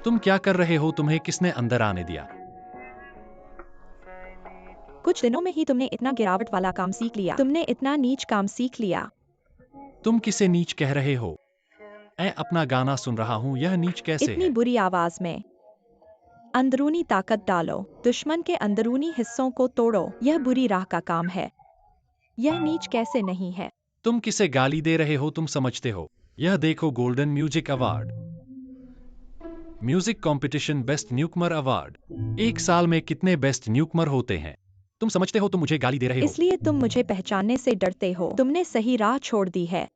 तुम क्या कर रहे हो? तुम्हें किसने अंदर आने दिया? कुछ दिनों में ही तुमने इतना गिरावट वाला काम सीख लिया। तुमने इतना नीच काम सीख लिया। तुम किसे नीच कह रहे हो? मैं अपना गाना सुन रहा हूँ, यह नीच कैसे इतनी है? बुरी आवाज में अंदरूनी ताकत डालो, दुश्मन के अंदरूनी हिस्सों को तोड़ो। यह बुरी राह का काम है। यह नीच कैसे नहीं है? तुम किसे गाली दे रहे हो? तुम समझते हो? यह देखो, golden music award, music competition best newcomer award. एक साल में कितने बेस्ट न्यूकमर होते हैं? तुम समझते हो तुम मुझे गाली दे रहे हो? इसलिए तुम मुझे पहचानने से डरते हो। तुमने सही राह छोड़ दी है।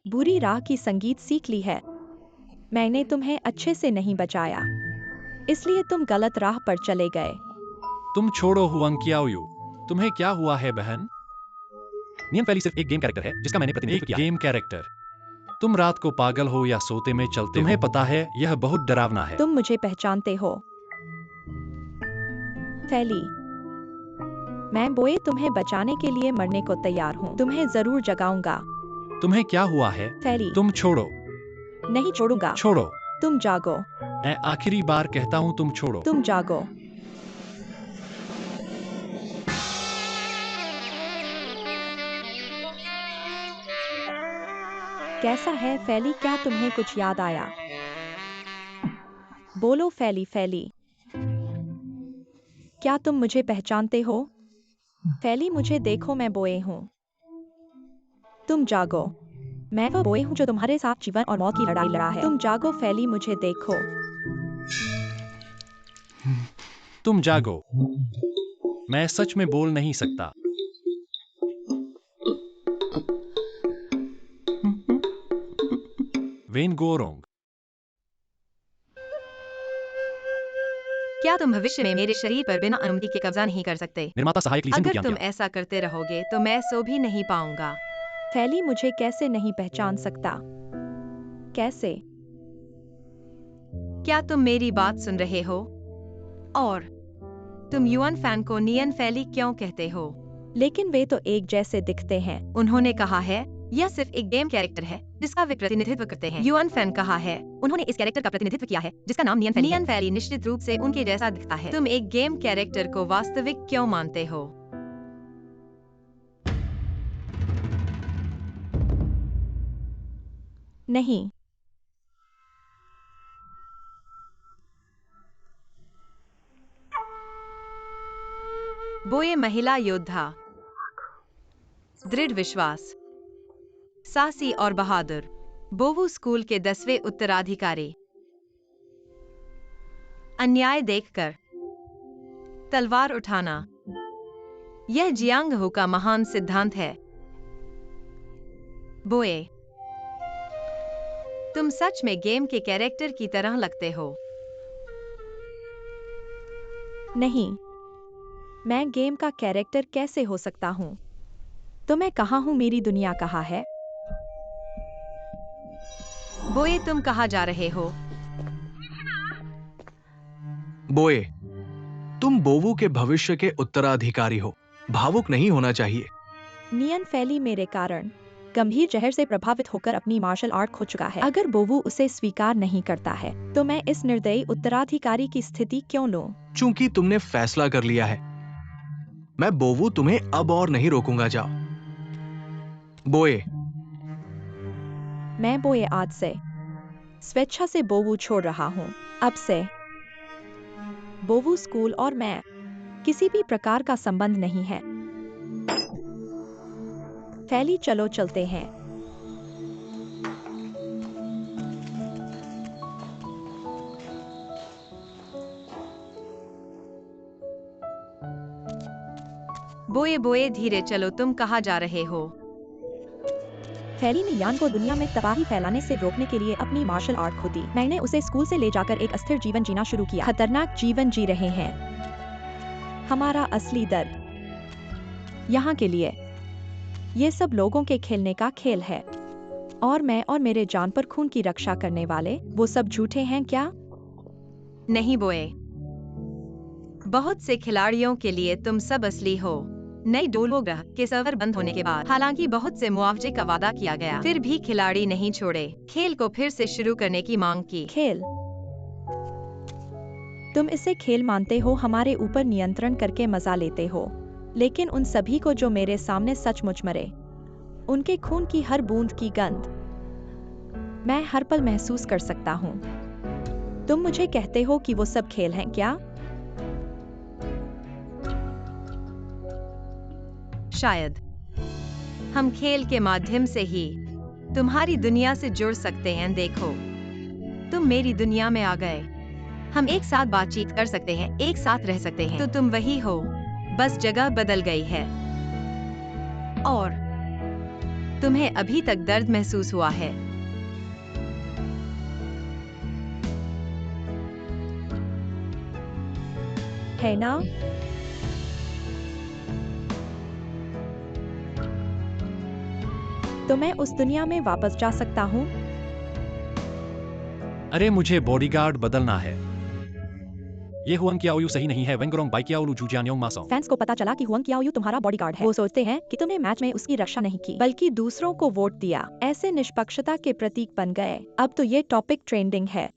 बुरी राह की संगीत सीख ली है। मैंने तुम्हें अच्छे से नहीं बचाया, इसलिए तुम गलत राह पर चले गए। तुम छोड़ो हुआंग कियाओयू। तुम्हें क्या हुआ है बहन? नियन फैली सिर्फ एक गेम कैरेक्टर है जिसका मैंने प्रतिनिधित्व किया है। Game character? तुम रात को पागल हो या सोते में चलते हो? तुम्हें पता है यह बहुत डरावना है। तुम मुझे पहचानते हो फैली। मैं बोए तुम्हें बचाने के लिए मरने को तैयार हूँ। तुम्हें जरूर जगाऊंगा। तुम्हें क्या हुआ है? फैली, तुम छोड़ो। नहीं छोड़ूंगा। छोड़ो। तुम जागो। मैं आखिरी बार कहता हूँ, तुम छोड़ो। तुम जागो। कैसा है फैली? क्या तुम्हें कुछ याद आया? बोलो फैली। फैली, क्या तुम मुझे पहचानते हो? फैली, मुझे देखो, मैं बोए हूँ। तुम जागो। मैं वो बोए हूँ जो तुम्हारे साथ जीवन और मौत की लड़ाई लड़ा है। तुम जागो फैली, मुझे देखो। तुम जागो। मैं सच में बोल नहीं सकता। वेन गोरोंग। क्या तुम भविष्य में मेरे शरीर पर बिना अनुमति के कब्जा नहीं कर सकते? निर्माता सहायक लीजिंग अगर बुकियांग तुम किया। ऐसा करते रहोगे तो मैं सो भी नहीं पाऊंगा। फैली, मुझे कैसे नहीं पहचान सकता? कैसे? क्या तुम मेरी बात सुन रहे हो? और तुम युआन फैन को नियन फैली क्यों कहते हो? लेकिन वे तो एक जैसे दिखते हैं। उन्होंने कहा है यह सिर्फ एक गेम कैरेक्टर है जिसका वे प्रतिनिधित्व करते हैं। युआन फैन कहा है उन्होंने इस कैरेक्टर का प्रतिनिधित्व किया है जिसका नाम नियन फैली है। नियन फैली निश्चित रूप से उनके जैसा दिखता है। तुम एक गेम कैरेक्टर को वास्तविक क्यों मानते हो? नहीं। बोए महिला योद्धा, दृढ़ विश्वास, साहसी और बहादुर, बोवू स्कूल के 10वें उत्तराधिकारी। अन्याय देखकर तलवार उठाना, यह जियांग हो का महान सिद्धांत है। बोए, तुम सच में गेम के कैरेक्टर की तरह लगते हो। नहीं, मैं गेम का कैरेक्टर कैसे हो सकता हूँ? तो मैं कहाँ हूँ? मेरी दुनिया कहाँ है? बोए, तुम कहाँ जा रहे हो? बोए, तुम बोवू के भविष्य के उत्तराधिकारी हो। भावुक नहीं होना चाहिए। नियन फैली मेरे कारण गंभीर जहर से प्रभावित होकर अपनी मार्शल आर्ट खो चुका है। अगर बोवू उसे स्वीकार नहीं करता है तो मैं इस निर्दयी उत्तराधिकारी की स्थिति क्यों लूं? चूंकि तुमने फैसला कर लिया है, मैं बोवू तुम्हें अब और नहीं रोकूंगा। जाओ। बोए, मैं बोए आज से स्वेच्छा से बोवू छोड़ रहा हूँ। अब से बोवू स्कूल और मैं किसी भी प्रकार का संबंध नहीं है। फैली, चलो चलते हैं। बोए बोए, धीरे चलो, तुम कहाँ जा रहे हो? फैली ने यान को दुनिया में तबाही फैलाने से रोकने के लिए अपनी मार्शल आर्ट खो दी। मैंने उसे स्कूल से ले जाकर एक अस्थिर जीवन जीना शुरू किया। खतरनाक जीवन जी रहे हैं। हमारा असली दर्द यहाँ के लिए ये सब लोगों के खेलने का खेल है। और मैं और मेरे जान पर खून की रक्षा करने वाले वो सब झूठे हैं क्या? नहीं बोए, बहुत से खिलाड़ियों के लिए तुम सब असली हो। नई डोलो ग्रह के सर्वर बंद होने के बाद हालांकि बहुत से मुआवजे का वादा किया गया, फिर भी खिलाड़ी नहीं छोड़े। खेल को फिर से शुरू करने की मांग की। खेल? तुम इसे खेल मानते हो, हमारे ऊपर नियंत्रण करके मजा लेते हो, लेकिन उन सभी को जो मेरे सामने सचमुच मरे, उनके खून की हर बूंद की गंध मैं हर पल महसूस कर सकता हूँ। तुम मुझे कहते हो कि वो सब खेल हैं क्या? शायद हम खेल के माध्यम से ही तुम्हारी दुनिया से जुड़ सकते हैं। देखो, तुम मेरी दुनिया में आ गए। हम एक साथ बातचीत कर सकते हैं, एक साथ रह सकते हैं। तो तुम वही हो, बस जगह बदल गई है। और तुम्हें अभी तक दर्द महसूस हुआ है। है ना? तो मैं उस दुनिया में वापस जा सकता हूँ? अरे मुझे बॉडीगार्ड बदलना है। ये हुआंग कियाओयू सही नहीं है। वेंगरोंग बाइकियाओलू जूजियान्योंग मासोंग। फैंस को पता चला कि हुआंग कियाओयू तुम्हारा बॉडीगार्ड है। वो सोचते हैं कि तुमने मैच में उसकी रक्षा नहीं की, बल्कि दूसरों को वोट दिया। ऐसे निष्पक्षता के प्रतीक बन गए। अब तो ये टॉपिक ट्रेंडिंग है।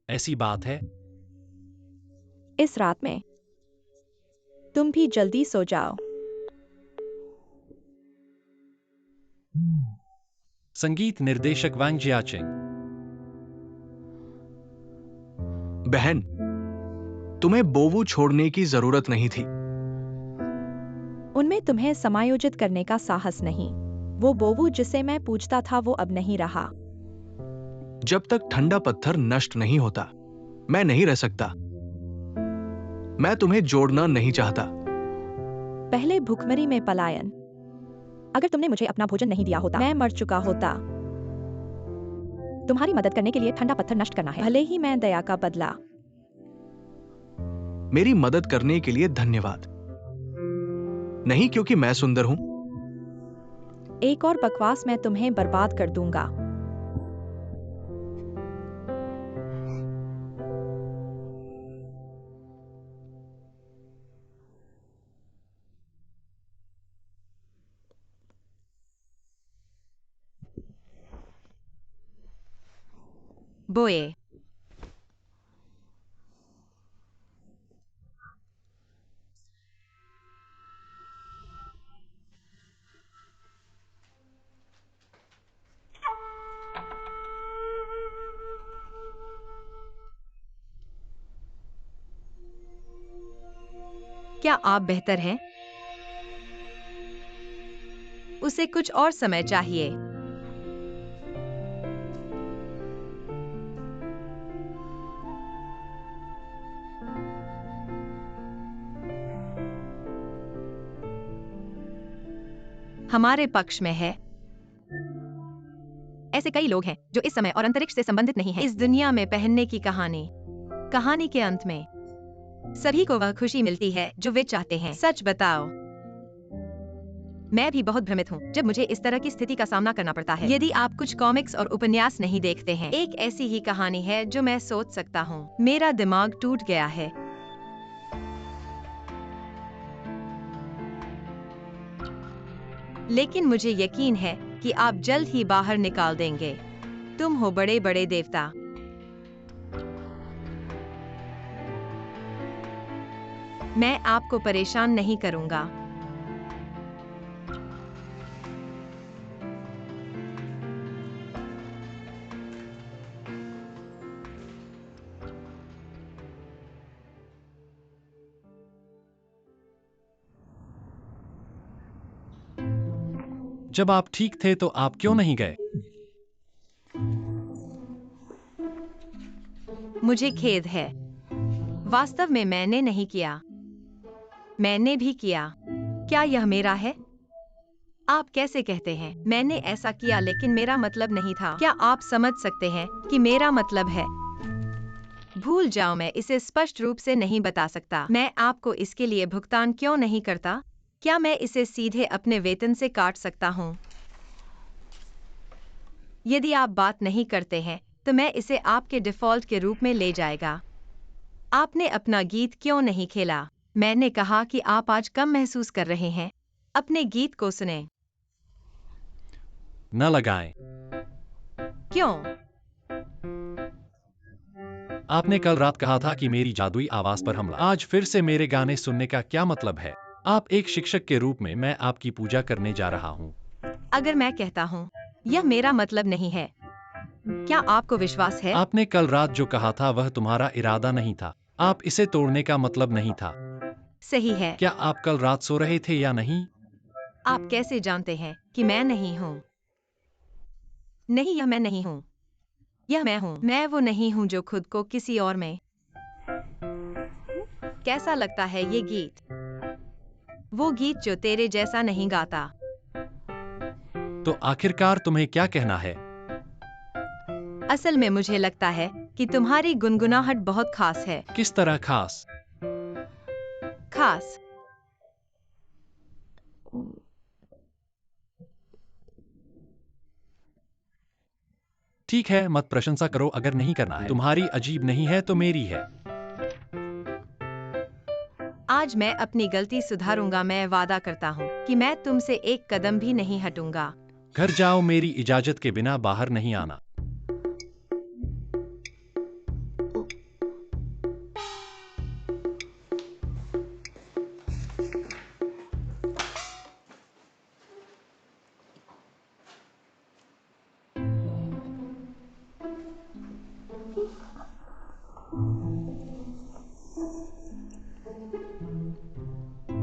ऐसी बात है। इस रात में तुम भी जल्दी सो जाओ। संगीत निर्देशक वांग जियाचिंग। बहन, तुम्हें बोवू छोड़ने की जरूरत नहीं थी। उनमें तुम्हें समायोजित करने का साहस नहीं। वो बोवू जिसे मैं पूछता था वो अब नहीं रहा। जब तक ठंडा पत्थर नष्ट नहीं होता, मैं नहीं रह सकता। मैं तुम्हें जोड़ना नहीं चाहता। पहले भूखमरी में पलायन। अगर तुमने मुझे अपना भोजन नहीं दिया होता, मैं मर चुका होता। तुम्हारी मदद करने के लिए ठंडा पत्थर नष्ट करना है, भले ही मैं दया का बदला। मेरी मदद करने के लिए धन्यवाद। नहीं क्योंकि मैं सुंदर हूं। एक और बकवास मैं तुम्हें बर्बाद कर दूंगा। बोए, क्या आप बेहतर हैं? उसे कुछ और समय चाहिए। हमारे पक्ष में है। ऐसे कई लोग हैं जो इस समय और अंतरिक्ष से संबंधित नहीं हैं। इस दुनिया में पहनने की कहानी के अंत में सभी को वह खुशी मिलती है जो वे चाहते हैं। सच बताओ, मैं भी बहुत भ्रमित हूँ जब मुझे इस तरह की स्थिति का सामना करना पड़ता है। यदि आप कुछ कॉमिक्स और उपन्यास नहीं देखते हैं, एक ऐसी ही कहानी है जो मैं सोच सकता हूँ। मेरा दिमाग टूट गया है। लेकिन मुझे यकीन है कि आप जल्द ही बाहर निकाल देंगे। तुम हो बड़े बड़े देवता। मैं आपको परेशान नहीं करूंगा। जब आप ठीक थे तो आप क्यों नहीं गए? मुझे खेद है। वास्तव में मैंने नहीं किया। मैंने भी किया। क्या यह मेरा है? आप कैसे कहते हैं मैंने ऐसा किया लेकिन मेरा मतलब नहीं था? क्या आप समझ सकते हैं कि मेरा मतलब है? भूल जाओ, मैं इसे स्पष्ट रूप से नहीं बता सकता। मैं आपको इसके लिए भुगतान क्यों नहीं करता? क्या मैं इसे सीधे अपने वेतन से काट सकता हूँ? यदि आप बात नहीं करते हैं तो मैं इसे आपके डिफॉल्ट के रूप में ले जाएगा। आपने अपना गीत क्यों नहीं खेला? मैंने कहा कि आप आज कम महसूस कर रहे हैं। अपने गीत को सुने। न लगाएं। क्यों? आपने कल रात कहा था कि मेरी जादुई आवाज पर हमला। आज फिर से मेरे गाने सुनने का क्या मतलब है? आप एक शिक्षक के रूप में मैं आपकी पूजा करने जा रहा हूँ। अगर मैं कहता हूँ, यह मेरा मतलब नहीं है, क्या आपको विश्वास है? आपने कल रात जो कहा था वह तुम्हारा इरादा नहीं था। आप इसे तोड़ने का मतलब नहीं था। सही है। क्या आप कल रात सो रहे थे या नहीं? आप कैसे जानते हैं कि मैं नहीं हूँ? नहीं, यह मैं नहीं हूँ। यह मैं हूँ। मैं वो नहीं हूँ जो खुद को किसी और में। कैसा लगता है ये गीत? वो गीत जो तेरे जैसा नहीं गाता। तो आखिरकार तुम्हें क्या कहना है? असल में मुझे लगता है कि तुम्हारी गुनगुनाहट बहुत खास है। किस तरह खास? खास। ठीक है, मत प्रशंसा करो अगर नहीं करना है। तुम्हारी अजीब नहीं है तो मेरी है। आज मैं अपनी गलती सुधारूंगा। मैं वादा करता हूँ कि मैं तुमसे एक कदम भी नहीं हटूंगा। घर जाओ, मेरी इजाजत के बिना बाहर नहीं आना।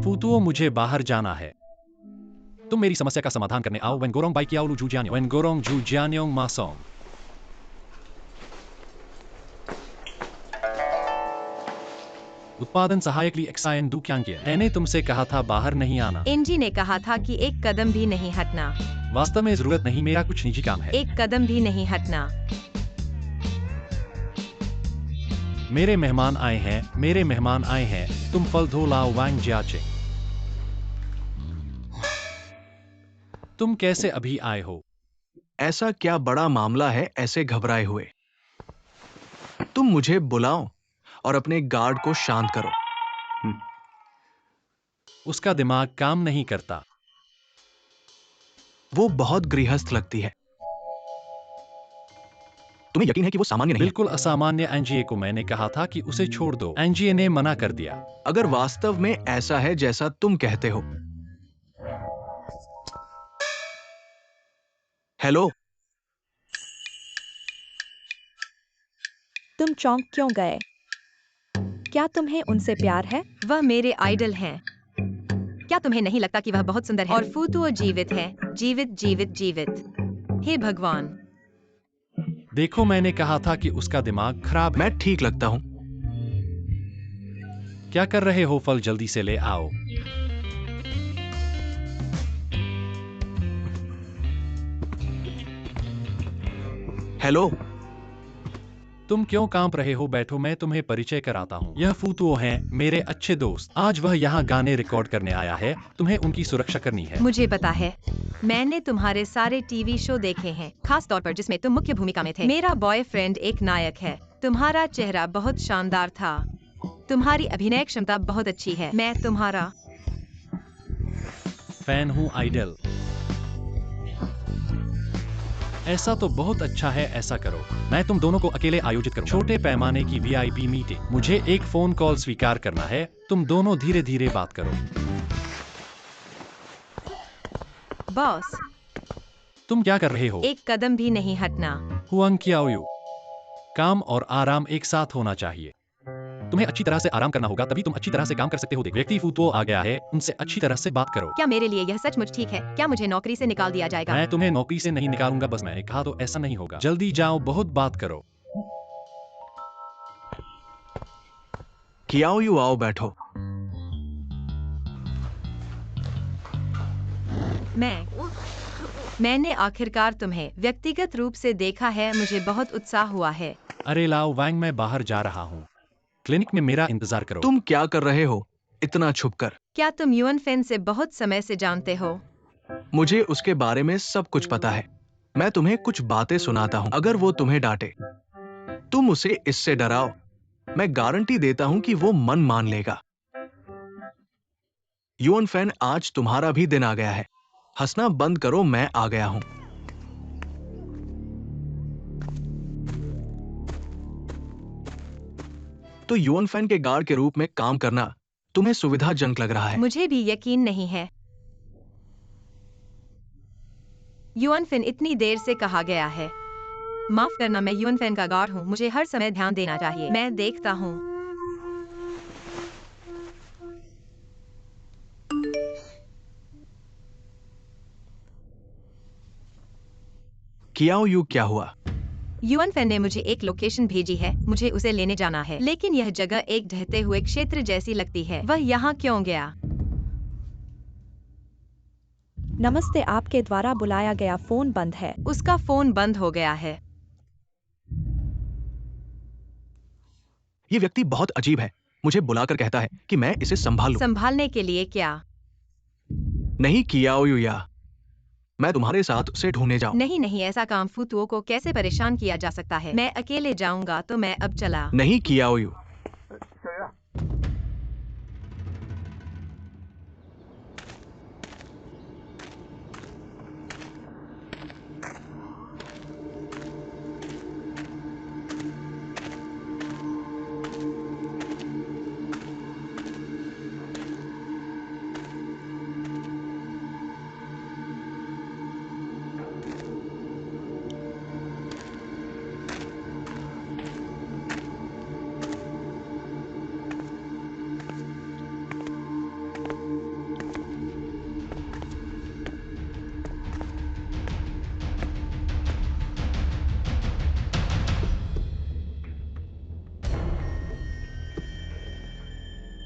फूतुओ, मुझे बाहर जाना है। तुम मेरी समस्या का समाधान करने आओ। वेनगोरोंग बाइकियाओलू जूजियान्यो, वेनगोरोंग जूजियान्योंग मासोंग। उत्पादन सहायक ली एक्सायन दुक्यांकियन। मैंने तुमसे कहा था बाहर नहीं आना। एनजी ने कहा था कि एक कदम भी नहीं हटना। वास्तव में जरूरत नहीं, मेरा कुछ निजी काम है। एक कदम भी नहीं हटना। मेरे मेहमान आए हैं, मेरे मेहमान आए हैं। तुम फल धो लाओ वांग जियाचे। तुम कैसे अभी आए हो? ऐसा क्या बड़ा मामला है ऐसे घबराए हुए? तुम मुझे बुलाओ और अपने गार्ड को शांत करो। उसका दिमाग काम नहीं करता। वो बहुत गृहस्थ लगती है। तुम्हें यकीन है कि वो सामान्य नहीं है? बिल्कुल असामान्य। एनजीए को मैंने कहा था कि उसे छोड़ दो। एनजीए ने मना कर दिया। अगर वास्तव में ऐसा है जैसा तुम कहते हो। हेलो, तुम चौंक क्यों गए? क्या तुम्हें उनसे प्यार है? वह मेरे आइडल हैं। क्या तुम्हें नहीं लगता कि वह बहुत सुंदर है? और फूतुओ जीवित है। जीवित जीवित जीवित। हे भगवान। देखो, मैंने कहा था कि उसका दिमाग खराब है। मैं ठीक लगता हूं। क्या कर रहे हो? फल जल्दी से ले आओ। हेलो, तुम क्यों कांप रहे हो? बैठो, मैं तुम्हें परिचय कराता हूँ। यह फूतुओ हैं, मेरे अच्छे दोस्त। आज वह यहाँ गाने रिकॉर्ड करने आया है। तुम्हें उनकी सुरक्षा करनी है। मुझे पता है। मैंने तुम्हारे सारे टीवी शो देखे हैं, खास तौर पर जिसमें तुम मुख्य भूमिका में थे। मेरा बॉयफ्रेंड एक नायक है। तुम्हारा चेहरा बहुत शानदार था। तुम्हारी अभिनय क्षमता बहुत अच्छी है। मैं तुम्हारा फैन हूँ, आइडल। ऐसा तो बहुत अच्छा है। ऐसा करो, मैं तुम दोनों को अकेले आयोजित करूँ। छोटे पैमाने की वीआईपी मीटिंग। मुझे एक फोन कॉल स्वीकार करना है। तुम दोनों धीरे धीरे बात करो। बॉस। तुम क्या कर रहे हो? एक कदम भी नहीं हटना। हुआंग कियाओयू। काम और आराम एक साथ होना चाहिए। तुम्हें अच्छी तरह से आराम करना होगा, तभी तुम अच्छी तरह से काम कर सकते हो। व्यक्ति फूतुओ आ गया है, उनसे अच्छी तरह से बात करो। क्या मेरे लिए यह सचमुच ठीक है? क्या मुझे नौकरी से निकाल दिया जाएगा? मैं तुम्हें नौकरी से नहीं निकालूंगा, बस मैंने कहा तो ऐसा नहीं होगा। जल्दी जाओ, बहुत बात करो। कियाओयू, आओ बैठो। मैंने आखिरकार तुम्हें व्यक्तिगत रूप से देखा है। मुझे बहुत उत्साह हुआ है। अरे लाओ वांग, मैं बाहर जा रहा हूँ। क्लिनिक में मेरा इंतजार करो। तुम क्या कर रहे हो इतना छुपकर? क्या तुम युअन फेन से बहुत समय से जानते हो? मुझे उसके बारे में सब कुछ पता है। मैं तुम्हें कुछ बातें सुनाता हूं। अगर वो तुम्हें डांटे, तुम उसे इससे डराओ। मैं गारंटी देता हूं कि वो मन मान लेगा। युअन फैन, आज तुम्हारा भी दिन आ गया है। हंसना बंद करो, मैं आ गया हूं। तो युआन फैन के गार्ड के रूप में काम करना तुम्हें सुविधाजनक लग रहा है। मुझे भी यकीन नहीं है। युआन फैन इतनी देर से कहा गया है। माफ करना, मैं युआन फैन का गार्ड हूँ। मुझे हर समय ध्यान देना चाहिए। मैं देखता हूँ। कियाओ यू, क्या हुआ? युआन फैन ने मुझे एक लोकेशन भेजी है। मुझे उसे लेने जाना है, लेकिन यह जगह एक ढहते हुए क्षेत्र जैसी लगती है। वह यहाँ क्यों गया? नमस्ते, आपके द्वारा बुलाया गया फोन बंद है। उसका फोन बंद हो गया है। ये व्यक्ति बहुत अजीब है। मुझे बुलाकर कहता है कि मैं इसे संभाल लूं। संभालने के लिए क्या? नहीं कियाओ यू, या मैं तुम्हारे साथ उसे ढूंढने जाऊं। नहीं नहीं, ऐसा काम फुतुओं को कैसे परेशान किया जा सकता है? मैं अकेले जाऊंगा, तो मैं अब चला। नहीं कियाओ यू।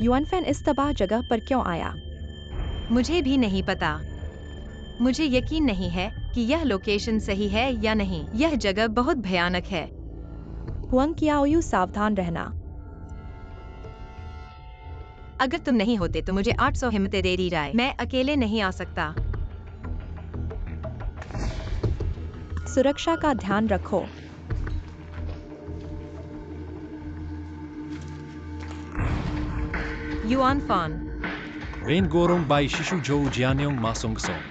युआन फैन इस तबाह जगह पर क्यों आया? मुझे भी नहीं पता। मुझे यकीन नहीं है कि यह लोकेशन सही है या नहीं। यह जगह बहुत भयानक है। हुआंग कियाओयू, सावधान रहना। अगर तुम नहीं होते तो मुझे 800 हिम्मतें दे दी जाए। मैं अकेले नहीं आ सकता। सुरक्षा का ध्यान रखो। युआन फैन, रेन गोरोंग बाई शिशु जो जियान्योंग मासुंग सोंग।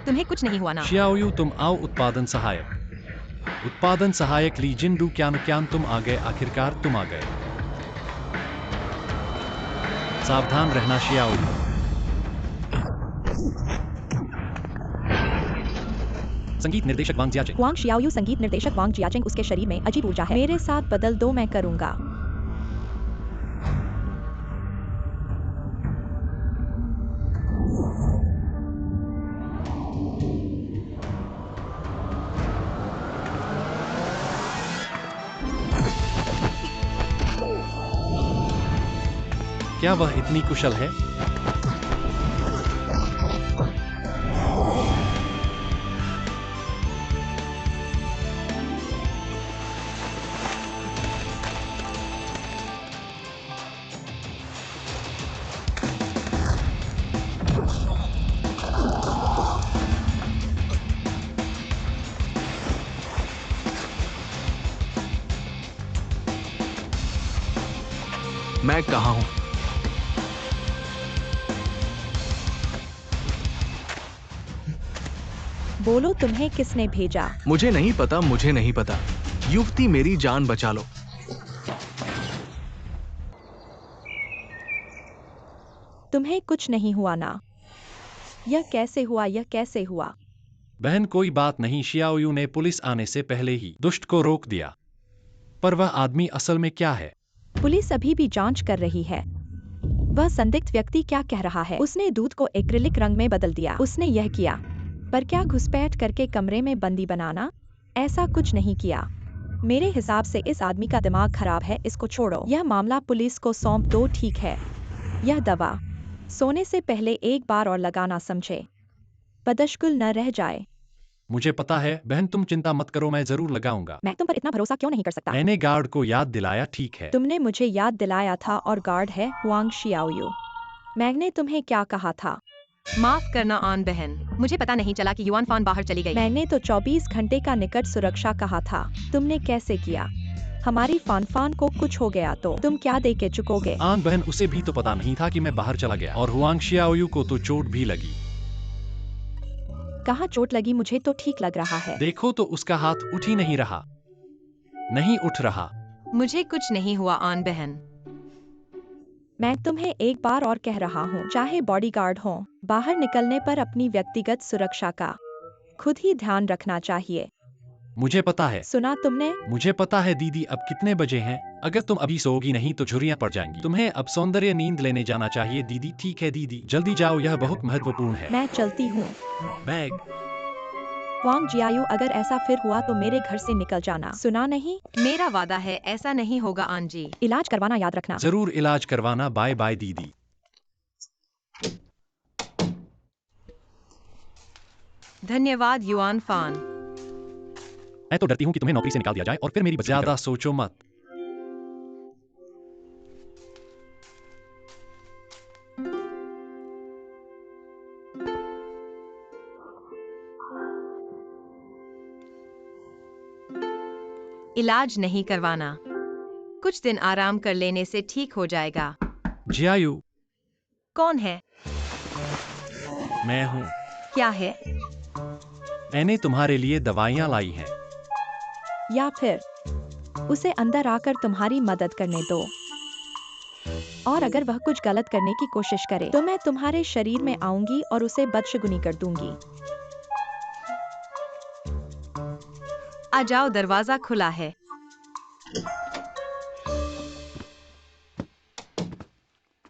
तुम्हें कुछ नहीं हुआ ना? शियाओयू, तुम आओ। उत्पादन सहायक। उत्पादन सहायक ली जिंडू क्यान क्यान, तुम आ गए। आखिरकार तुम आ गए। सावधान रहना शियाओयू। संगीत निर्देशक वांग जियाचेंग। हुआंग शियाओयू, संगीत निर्देशक वांग जियाचेंग। उसके शरीर में अजीब ऊर्जा है। मेरे साथ बदल दो, मैं करूंगा। क्या वह इतनी कुशल है? मैं कहाँ हूं? बोलो, तुम्हें किसने भेजा? मुझे नहीं पता, मुझे नहीं पता। युवती, मेरी जान बचा लो। तुम्हें कुछ नहीं हुआ ना? यह कैसे हुआ? यह कैसे हुआ? बहन, कोई बात नहीं। शियाओयू ने पुलिस आने से पहले ही दुष्ट को रोक दिया। पर वह आदमी असल में क्या है? पुलिस अभी भी जांच कर रही है। वह संदिग्ध व्यक्ति क्या कह रहा है? उसने दूध को एक्रिलिक रंग में बदल दिया। उसने यह किया। पर क्या घुसपैठ करके कमरे में बंदी बनाना? ऐसा कुछ नहीं किया। मेरे हिसाब से इस आदमी का दिमाग खराब है। इसको छोड़ो। यह मामला पुलिस को सौंप दो, ठीक है? यह दवा सोने से पहले एक बार और लगाना, समझे? बदशगुल न रह जाए। मुझे पता है बहन, तुम चिंता मत करो, मैं जरूर लगाऊंगा। मैं तुम पर इतना भरोसा क्यों नहीं कर सकता? मैंने गार्ड को याद दिलाया, ठीक है? तुमने मुझे याद दिलाया था, और गार्ड है हुआंग शियाओयू। मैंने तुम्हें क्या कहा था? माफ करना आन बहन, मुझे पता नहीं चला कि युआन फैन बाहर चली गई। मैंने तो 24 घंटे का निकट सुरक्षा कहा था। तुमने कैसे किया? हमारी फान को कुछ हो गया तो तुम क्या दे के चुकोगे? आन बहन, उसे भी तो पता नहीं था कि मैं बाहर चला गया। और हुआंग शियाओयू को तो चोट भी लगी। कहाँ चोट लगी? मुझे तो ठीक लग रहा है। देखो तो, उसका हाथ उठ ही नहीं रहा। नहीं उठ रहा। मुझे कुछ नहीं हुआ आन बहन। मैं तुम्हें एक बार और कह रहा हूँ, चाहे बॉडीगार्ड हो, बाहर निकलने पर अपनी व्यक्तिगत सुरक्षा का खुद ही ध्यान रखना चाहिए। मुझे पता है। सुना तुमने? मुझे पता है दीदी। अब कितने बजे हैं? अगर तुम अभी सोओगी नहीं तो झुर्रियां पड़ जाएंगी। तुम्हें अब सौंदर्य नींद लेने जाना चाहिए दीदी। ठीक है दीदी, जल्दी जाओ, यह बहुत महत्वपूर्ण है। मैं चलती हूँ। बैग। वांग जियायू, अगर ऐसा फिर हुआ तो मेरे घर से निकल जाना, सुना नहीं? मेरा वादा है ऐसा नहीं होगा आन जी। इलाज करवाना याद रखना। जरूर इलाज करवाना। बाय बाय दीदी। धन्यवाद युआन फान। मैं तो डरती हूँ कि तुम्हें नौकरी से निकाल दिया जाए और फिर मेरी ज्यादा सोचो मत। इलाज नहीं करवाना, कुछ दिन आराम कर लेने से ठीक हो जाएगा। जियायू। कौन है? मैं हूँ। क्या है? मैंने तुम्हारे लिए दवाइयाँ लाई हैं। या फिर उसे अंदर आकर तुम्हारी मदद करने दो, और अगर वह कुछ गलत करने की कोशिश करे तो मैं तुम्हारे शरीर में आऊंगी और उसे बदशगुनी कर दूंगी। आ जाओ, दरवाजा खुला है।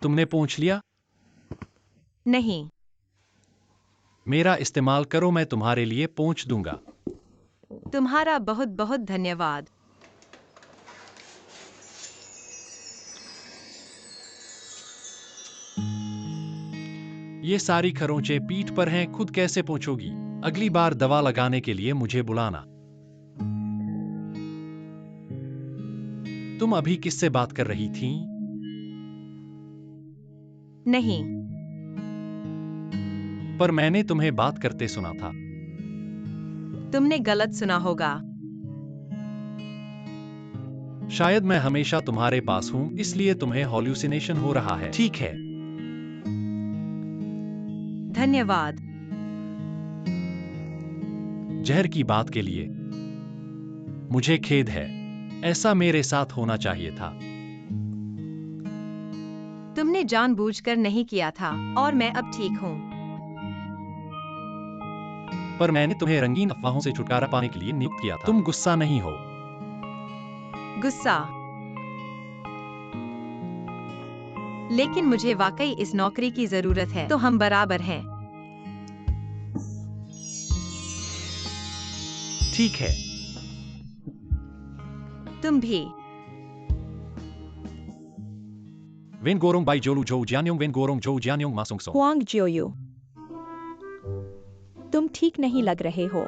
तुमने पूछ लिया? नहीं। मेरा इस्तेमाल करो, मैं तुम्हारे लिए पहुंच दूंगा। तुम्हारा बहुत बहुत धन्यवाद। ये सारी खरोंचे पीठ पर हैं, खुद कैसे पहुंचोगी? अगली बार दवा लगाने के लिए मुझे बुलाना। तुम अभी किससे बात कर रही थी? नहीं। पर मैंने तुम्हें बात करते सुना था। तुमने गलत सुना होगा। शायद मैं हमेशा तुम्हारे पास हूं, इसलिए तुम्हें हॉल्यूसिनेशन हो रहा है। ठीक है। धन्यवाद। जहर की बात के लिए मुझे खेद है, ऐसा मेरे साथ होना चाहिए था। तुमने जानबूझकर नहीं किया था और मैं अब ठीक हूँ। पर मैंने तुम्हें रंगीन अफवाहों से छुटकारा पाने के लिए नियुक्त किया था। तुम गुस्सा नहीं हो? गुस्सा? लेकिन मुझे वाकई इस नौकरी की जरूरत है, तो हम बराबर हैं। ठीक है। तुम भी। वेन गोरोंग बाई जोलू जो जियान्योंग वेन गोरोंग जो जियान्योंग मासुंग सो। हुआंग जियोयू, तुम ठीक नहीं लग रहे हो।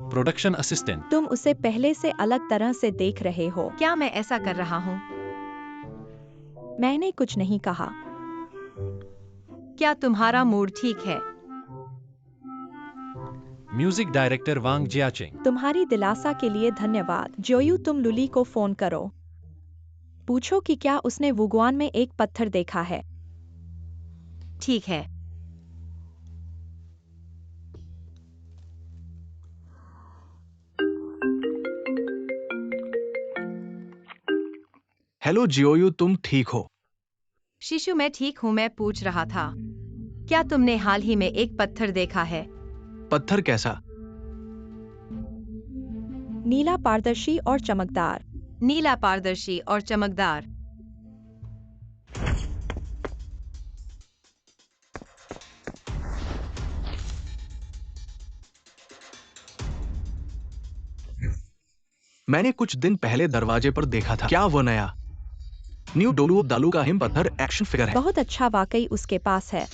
Production assistant. तुम उसे पहले से अलग तरह से देख रहे हो। क्या मैं ऐसा कर रहा हूँ? मैंने कुछ नहीं कहा। क्या तुम्हारा मूड ठीक है? म्यूजिक डायरेक्टर वांग जियाचिंग। तुम्हारी दिलासा के लिए धन्यवाद। जोयू, तुम लुली को फोन करो, पूछो कि क्या उसने वुगुआन में एक पत्थर देखा है। ठीक है। हेलो जियोयू, तुम ठीक हो? शिशु, मैं ठीक हूँ। मैं पूछ रहा था, क्या तुमने हाल ही में एक पत्थर देखा है? पत्थर कैसा? नीला, पारदर्शी और चमकदार। नीला, पारदर्शी और चमकदार। मैंने कुछ दिन पहले दरवाजे पर देखा था। क्या वो नया न्यू डोलू दालू का हिम पत्थर एक्शन फिगर है? बहुत अच्छा, वाकई उसके पास है।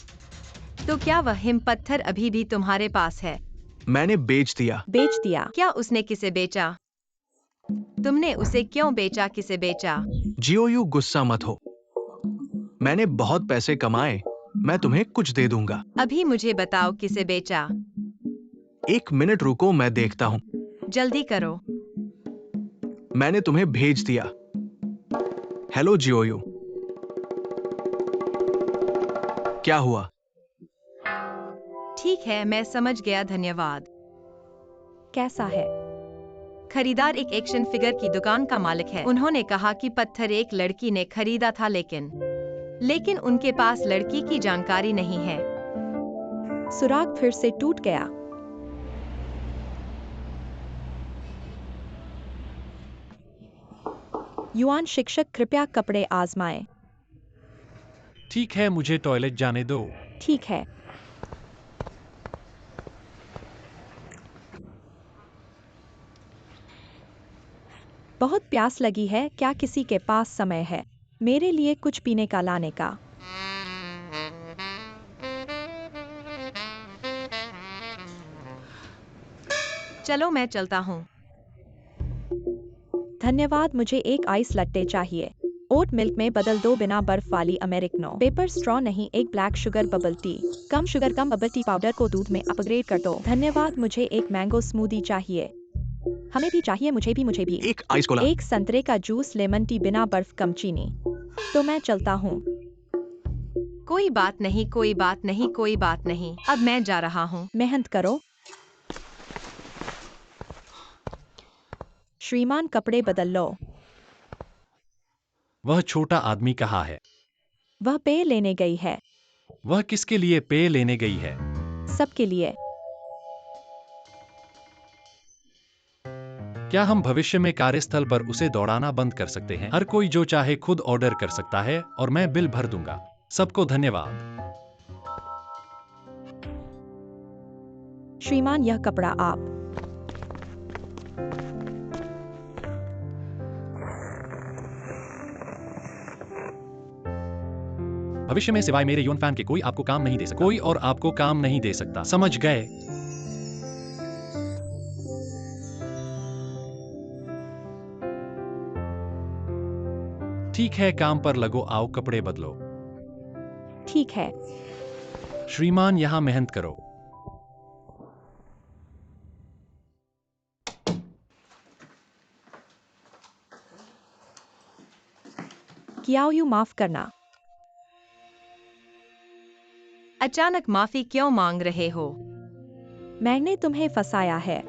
तो क्या वह हिम पत्थर अभी भी तुम्हारे पास है? मैंने बेच दिया। बेच दिया? क्या उसने किसे बेचा? तुमने उसे क्यों बेचा? किसे बेचा? जियोयू, गुस्सा मत हो। मैंने बहुत पैसे कमाए, मैं तुम्हें कुछ दे दूंगा। अभी मुझे बताओ किसे बेचा। 1 मिनट रुको, मैं देखता हूँ। जल्दी करो। मैंने तुम्हें भेज दिया। हेलो जियोयू, क्या हुआ? ठीक है, मैं समझ गया। धन्यवाद। कैसा है? खरीदार एक एक्शन फिगर की दुकान का मालिक है। उन्होंने कहा कि पत्थर एक लड़की ने खरीदा था, लेकिन उनके पास लड़की की जानकारी नहीं है। सुराग फिर से टूट गया। युआन शिक्षक, कृपया कपड़े आजमाएं। ठीक है, मुझे टॉयलेट जाने दो। ठीक है। बहुत प्यास लगी है, क्या किसी के पास समय है मेरे लिए कुछ पीने का लाने का? चलो मैं चलता हूँ। धन्यवाद, मुझे एक आइस लट्टे चाहिए। ओट मिल्क में बदल दो, बिना बर्फ वाली अमेरिकनो। पेपर स्ट्रॉ नहीं, एक ब्लैक शुगर बबल टी। कम शुगर कम बबल टी पाउडर को दूध में अपग्रेड कर दो। धन्यवाद, मुझे एक मैंगो स्मूदी चाहिए। हमें भी चाहिए, मुझे भी। एक आइस कोला। एक संतरे का जूस, लेमन टी, बिना बर्फ कम चीनी। तो मैं चलता हूँ। कोई बात नहीं, कोई बात नहीं, कोई बात नहीं। अब मैं जा रहा हूँ। मेहनत करो। श्रीमान, कपड़े बदल लो। वह छोटा आदमी कहाँ है? वह पेय लेने गई है। वह किसके लिए पेय लेने गई है? सबके लिए। क्या हम भविष्य में कार्यस्थल पर उसे दौड़ाना बंद कर सकते हैं? हर कोई जो चाहे खुद ऑर्डर कर सकता है और मैं बिल भर दूंगा। सबको धन्यवाद। श्रीमान, यह कपड़ा आप। भविष्य में सिवाय मेरे यून फैन के कोई आपको काम नहीं दे सकता। कोई और आपको काम नहीं दे सकता, समझ गए? ठीक है, काम पर लगो, आओ कपड़े बदलो। ठीक है। श्रीमान, यहां मेहनत करो। कियाओयू, माफ करना। अचानक माफी क्यों मांग रहे हो? मैंने तुम्हें फंसाया है।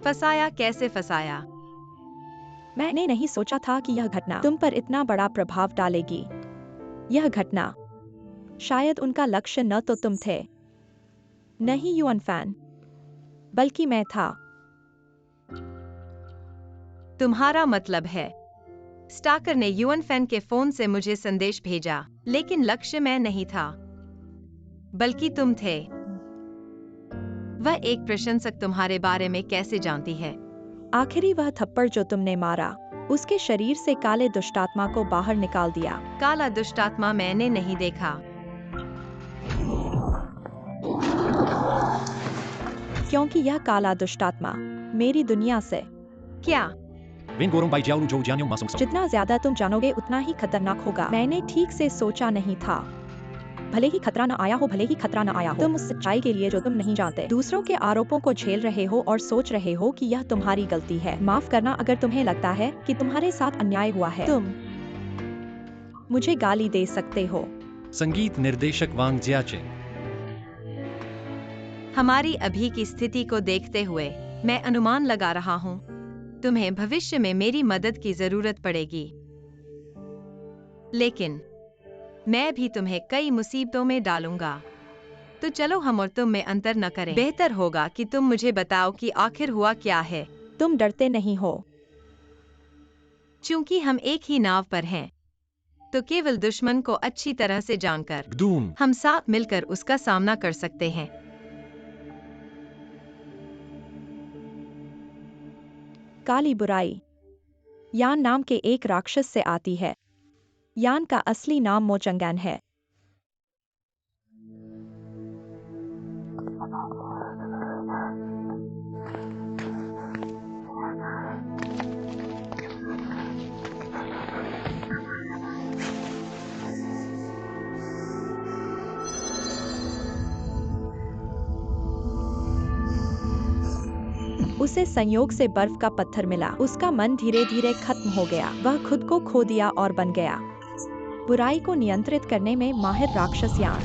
फंसाया? कैसे फंसाया? मैंने नहीं सोचा था कि यह घटना तुम पर इतना बड़ा प्रभाव डालेगी। यह घटना, शायद उनका लक्ष्य न तो तुम थे, नहीं युआन फैन, बल्कि मैं था। तुम्हारा मतलब है स्टाकर ने युआन फैन के फोन से मुझे संदेश भेजा, लेकिन लक्ष्य मैं नहीं था, बल्कि तुम थे। वह एक प्रशंसक तुम्हारे बारे में कैसे जानती है? आखिरी वह थप्पड़ जो तुमने मारा, उसके शरीर से काले दुष्टात्मा को बाहर निकाल दिया। काला दुष्टात्मा मैंने नहीं देखा। क्योंकि यह काला दुष्टात्मा मेरी दुनिया से। क्या? जितना ज्यादा तुम जानोगे उतना ही खतरनाक होगा। मैंने ठीक से सोचा नहीं था। भले ही खतरा न आया हो, भले ही खतरा न आया हो, तुम उस सच्चाई के लिए जो तुम नहीं जानते, दूसरों के आरोपों को झेल रहे हो और सोच रहे हो कि यह तुम्हारी गलती है। माफ करना अगर तुम्हें लगता है कि तुम्हारे साथ अन्याय हुआ है। तुम मुझे गाली दे सकते हो। संगीत निर्देशक वांग जियाचिंग। हमारी अभी की स्थिति को देखते हुए मैं अनुमान लगा रहा हूँ तुम्हें भविष्य में मेरी मदद की जरूरत पड़ेगी, लेकिन मैं भी तुम्हें कई मुसीबतों में डालूंगा। तो चलो हम और तुम में अंतर न करें। बेहतर होगा कि तुम मुझे बताओ कि आखिर हुआ क्या है। तुम डरते नहीं हो। चूंकि हम एक ही नाव पर हैं, तो केवल दुश्मन को अच्छी तरह से जानकर गदूम। हम साथ मिलकर उसका सामना कर सकते हैं। काली बुराई यान नाम के एक राक्षस से आती है। यान का असली नाम मोचंगैन है। उसे संयोग से बर्फ का पत्थर मिला। उसका मन धीरे धीरे खत्म हो गया। वह खुद को खो दिया और बन गया बुराई को नियंत्रित करने में माहिर राक्षस यान।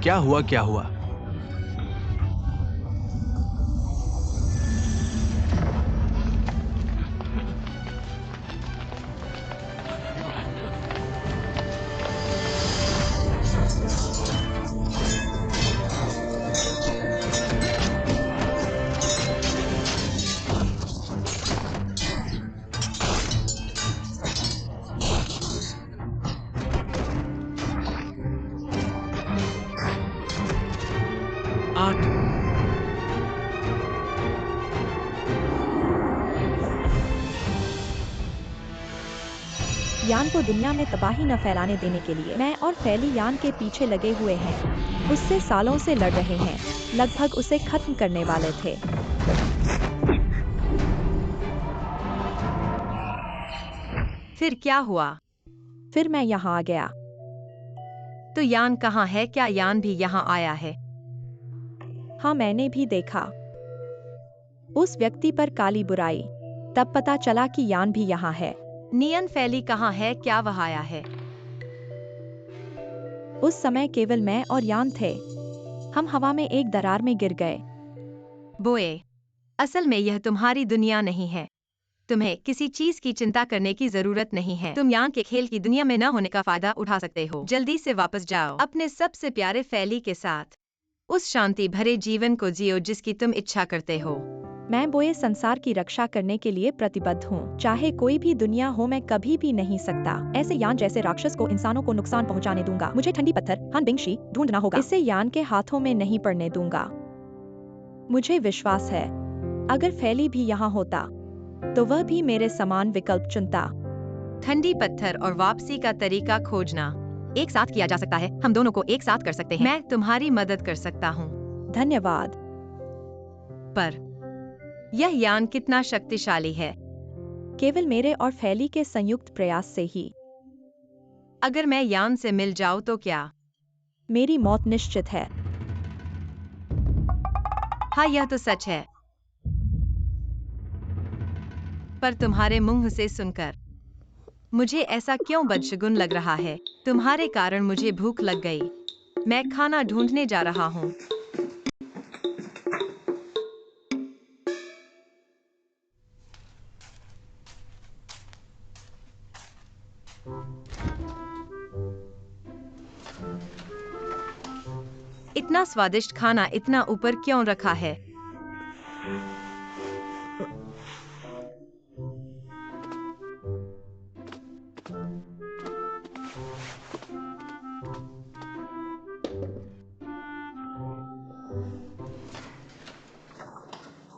क्या हुआ क्या हुआ? आठ। यान को दुनिया में तबाही न फैलाने देने के लिए मैं और फैली यान के पीछे लगे हुए हैं। उससे सालों से लड़ रहे हैं, लगभग उसे खत्म करने वाले थे। फिर क्या हुआ? फिर मैं यहाँ आ गया। तो यान कहाँ है? क्या यान भी यहाँ आया है? हाँ, मैंने भी देखा उस व्यक्ति पर काली बुराई। तब पता चला कि यान भी यहाँ है। नियन फैली कहाँ है? क्या वह आया है? उस समय केवल मैं और यान थे। हम हवा में एक दरार में गिर गए। बोए, असल में यह तुम्हारी दुनिया नहीं है। तुम्हें किसी चीज की चिंता करने की जरूरत नहीं है। तुम यान के खेल की दुनिया में न होने का फायदा उठा सकते हो। जल्दी से वापस जाओ अपने सबसे प्यारे फैली के साथ। उस शांति भरे जीवन को जियो जिसकी तुम इच्छा करते हो। मैं बोए संसार की रक्षा करने के लिए प्रतिबद्ध हूँ। चाहे कोई भी दुनिया हो, मैं कभी भी नहीं सकता ऐसे यान जैसे राक्षस को इंसानों को नुकसान पहुँचाने दूंगा। मुझे ठंडी पत्थर हान बिंगशी ढूंढना होगा। इसे यान के हाथों में नहीं पड़ने दूंगा। मुझे विश्वास है अगर फैली भी यहाँ होता तो वह भी मेरे समान विकल्प चुनता। ठंडी पत्थर और वापसी का तरीका खोजना एक साथ किया जा सकता है। हम दोनों को एक साथ कर सकते हैं। मैं तुम्हारी मदद कर सकता हूँ। धन्यवाद। पर यह यान कितना शक्तिशाली है? केवल मेरे और फैली के संयुक्त प्रयास से ही। अगर मैं यान से मिल जाऊं तो क्या? मेरी मौत निश्चित है। हाँ, यह तो सच है। पर तुम्हारे मुंह से सुनकर मुझे ऐसा क्यों बदशगुन लग रहा है? तुम्हारे कारण मुझे भूख लग गई। मैं खाना ढूंढने जा रहा हूँ। इतना स्वादिष्ट खाना इतना ऊपर क्यों रखा है?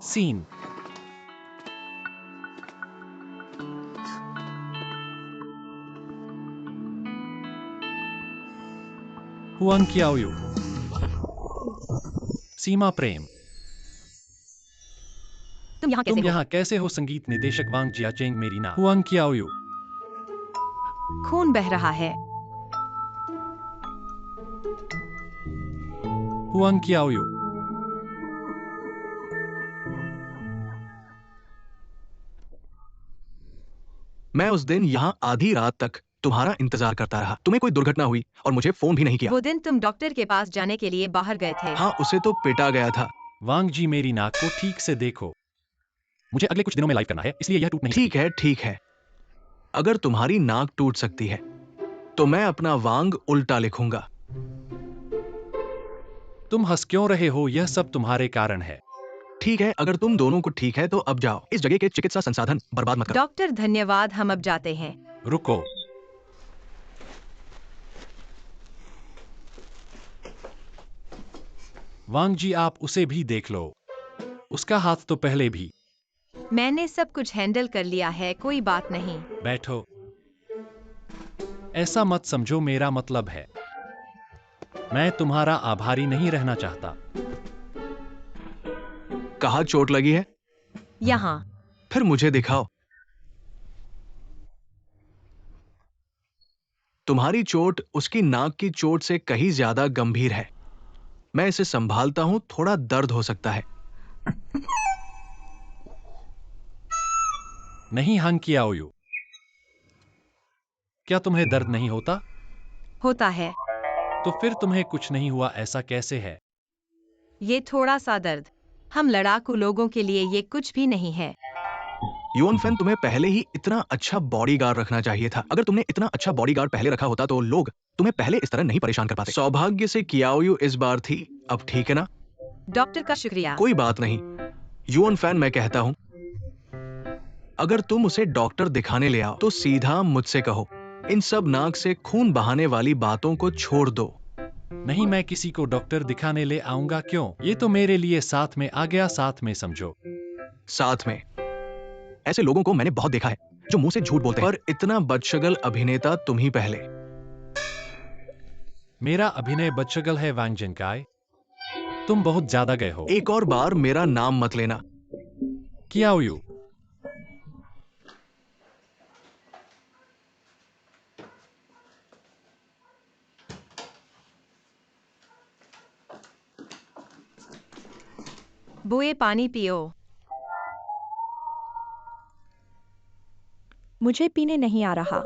सीन। हुआंग कियाओयू। सीमा प्रेम। तुम यहाँ कैसे तुम हो? यहाँ कैसे हो? संगीत निदेशक वांग जियाचेंग मेरी ना। हुआंग कियाओयू। खून बह रहा है। हुआंग कियाओयू। मैं उस दिन यहाँ आधी रात तक तुम्हारा इंतजार करता रहा। तुम्हें कोई दुर्घटना हुई और मुझे फोन भी नहीं किया। वो दिन तुम डॉक्टर के पास जाने के लिए बाहर गए थे। हाँ, उसे तो पिटा गया था। वांग जी मेरी नाक को ठीक से देखो। मुझे अगले कुछ दिनों में लाइव करना है, इसलिए यह टूट नहीं ठीक है ठीक है। अगर तुम्हारी नाक टूट सकती है तो मैं अपना वांग उल्टा लिखूंगा। सकती। तुम हंस क्यों रहे हो? यह सब तुम्हारे कारण है। ठीक है, अगर तुम दोनों को ठीक है तो अब जाओ। इस जगह के चिकित्सा संसाधन बर्बाद मत करो। डॉक्टर धन्यवाद, हम अब जाते हैं। रुको। वांग जी आप उसे भी देख लो। उसका हाथ तो पहले भी। मैंने सब कुछ हैंडल कर लिया है, कोई बात नहीं। बैठो। ऐसा मत समझो, मेरा मतलब है मैं तुम्हारा आभारी नहीं रहना चाहता। कहाँ चोट लगी है? यहाँ। फिर मुझे दिखाओ। तुम्हारी चोट उसकी नाक की चोट से कहीं ज्यादा गंभीर है। मैं इसे संभालता हूं, थोड़ा दर्द हो सकता है। नहीं हंग क्या तुम्हें दर्द नहीं होता? होता है। तो फिर तुम्हें कुछ नहीं हुआ, ऐसा कैसे है? ये थोड़ा सा दर्द। हम लड़ाकू लोगों के लिए ये कुछ भी नहीं है। युवन फैन, तुम्हें पहले ही इतना अच्छा बॉडीगार्ड रखना चाहिए था। अगर तुमने इतना अच्छा बॉडीगार्ड पहले रखा होता तो लोग तुम्हें पहले इस तरह नहीं परेशान कर पाते। सौभाग्य से कियाओयू इस बार थी। अब ठीक है ना? डॉक्टर का शुक्रिया। कोई बात नहीं। युवन फैन, मैं कहता हूँ, अगर तुम उसे डॉक्टर दिखाने ले आओ तो सीधा मुझसे कहो, इन सब नाक से खून बहाने वाली बातों को छोड़ दो। नहीं, मैं किसी को डॉक्टर दिखाने ले आऊंगा क्यों? ये तो मेरे लिए साथ में आ गया, साथ में समझो। साथ में? ऐसे लोगों को मैंने बहुत देखा है जो मुंह से झूठ बोलते हैं। पर इतना बदशगल अभिनेता तुम ही पहले। मेरा अभिनय बदशगल है वांग जिनकाई? तुम बहुत ज्यादा गए हो। एक और बार मेरा नाम मत लेना। कियाओयू। बुए, पानी पियो। मुझे पीने नहीं आ रहा।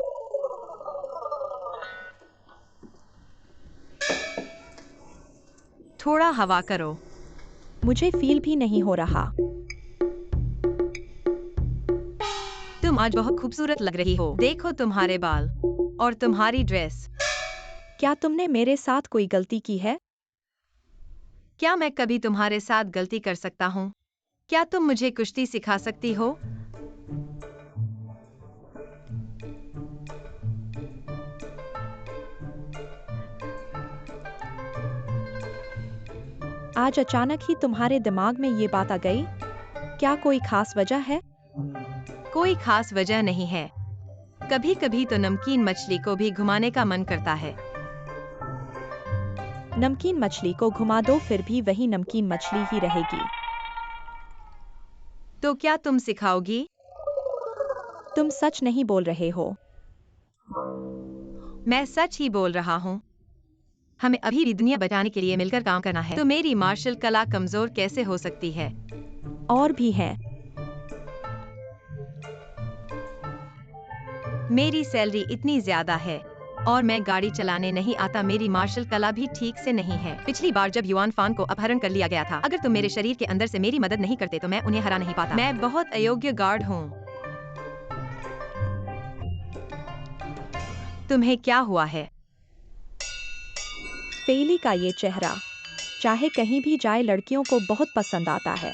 थोड़ा हवा करो। मुझे फील भी नहीं हो रहा। तुम आज बहुत खूबसूरत लग रही हो। देखो तुम्हारे बाल और तुम्हारी ड्रेस। क्या तुमने मेरे साथ कोई गलती की है? क्या मैं कभी तुम्हारे साथ गलती कर सकता हूँ? क्या तुम मुझे कुश्ती सिखा सकती हो? आज अचानक ही तुम्हारे दिमाग में ये बात आ गई? क्या कोई खास वजह है? कोई खास वजह नहीं है। कभी कभी तो नमकीन मछली को भी घुमाने का मन करता है। नमकीन मछली को घुमा दो, फिर भी वही नमकीन मछली ही रहेगी। तो क्या तुम सिखाओगी? तुम सच नहीं बोल रहे हो। मैं सच ही बोल रहा हूँ। हमें अभी भी दुनिया बचाने के लिए मिलकर काम करना है। तो मेरी मार्शल कला कमजोर कैसे हो सकती है? और भी है। मेरी सैलरी इतनी ज्यादा है और मैं गाड़ी चलाने नहीं आता। मेरी मार्शल कला भी ठीक से नहीं है। पिछली बार जब युवान फान को अपहरण कर लिया गया था, अगर तुम मेरे शरीर के अंदर से मेरी मदद नहीं करते तो मैं उन्हें हरा नहीं पाता। मैं बहुत अयोग्य गार्ड हूँ। तुम्हें क्या हुआ है? फेली का ये चेहरा, चाहे कहीं भी जाए लड़कियों को बहुत पसंद आता है।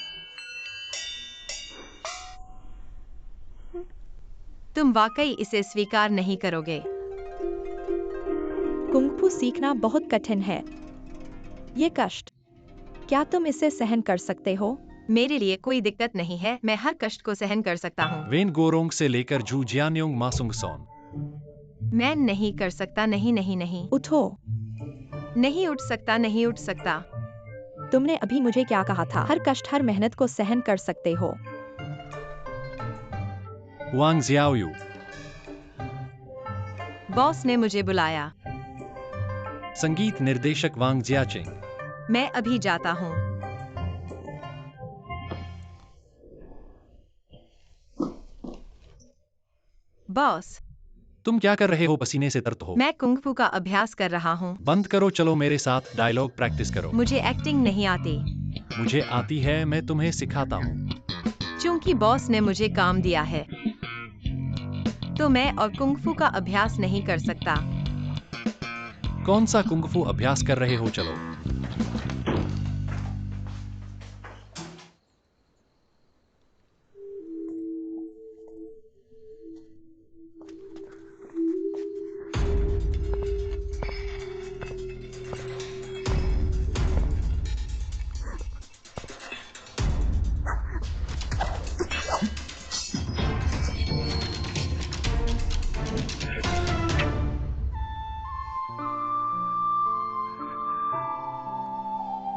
तुम वाकई इसे स्वीकार नहीं करोगे। कुंग-फू सीखना बहुत कठिन है। ये कष्ट, क्या तुम इसे सहन कर सकते हो? मेरे लिए कोई दिक्कत नहीं है। मैं हर कष्ट को सहन कर सकता हूँ। वेन गोरोंग से लेकर जू जियान्योंग मासुंग सोन। मैं नहीं कर सकता। नहीं नहीं नहीं। उठो। नहीं उठ सकता। नहीं उठ सकता। तुमने अभी मुझे क्या कहा था? हर कष्ट, हर मेहनत को सहन कर सकते हो। वांग जियाओयू। बॉस ने मुझे बुलाया। संगीत निर्देशक वांग जियाचिंग। मैं अभी जाता हूँ। बॉस, तुम क्या कर रहे हो? पसीने से तरत हो। मैं कुंग-फू का अभ्यास कर रहा हूँ। बंद करो, चलो मेरे साथ डायलॉग प्रैक्टिस करो। मुझे एक्टिंग नहीं आती। मुझे आती है, मैं तुम्हें सिखाता हूँ। चूंकि बॉस ने मुझे काम दिया है तो मैं और कुंग-फू का अभ्यास नहीं कर सकता। कौन सा कुंग-फू अभ्यास कर रहे हो? चलो।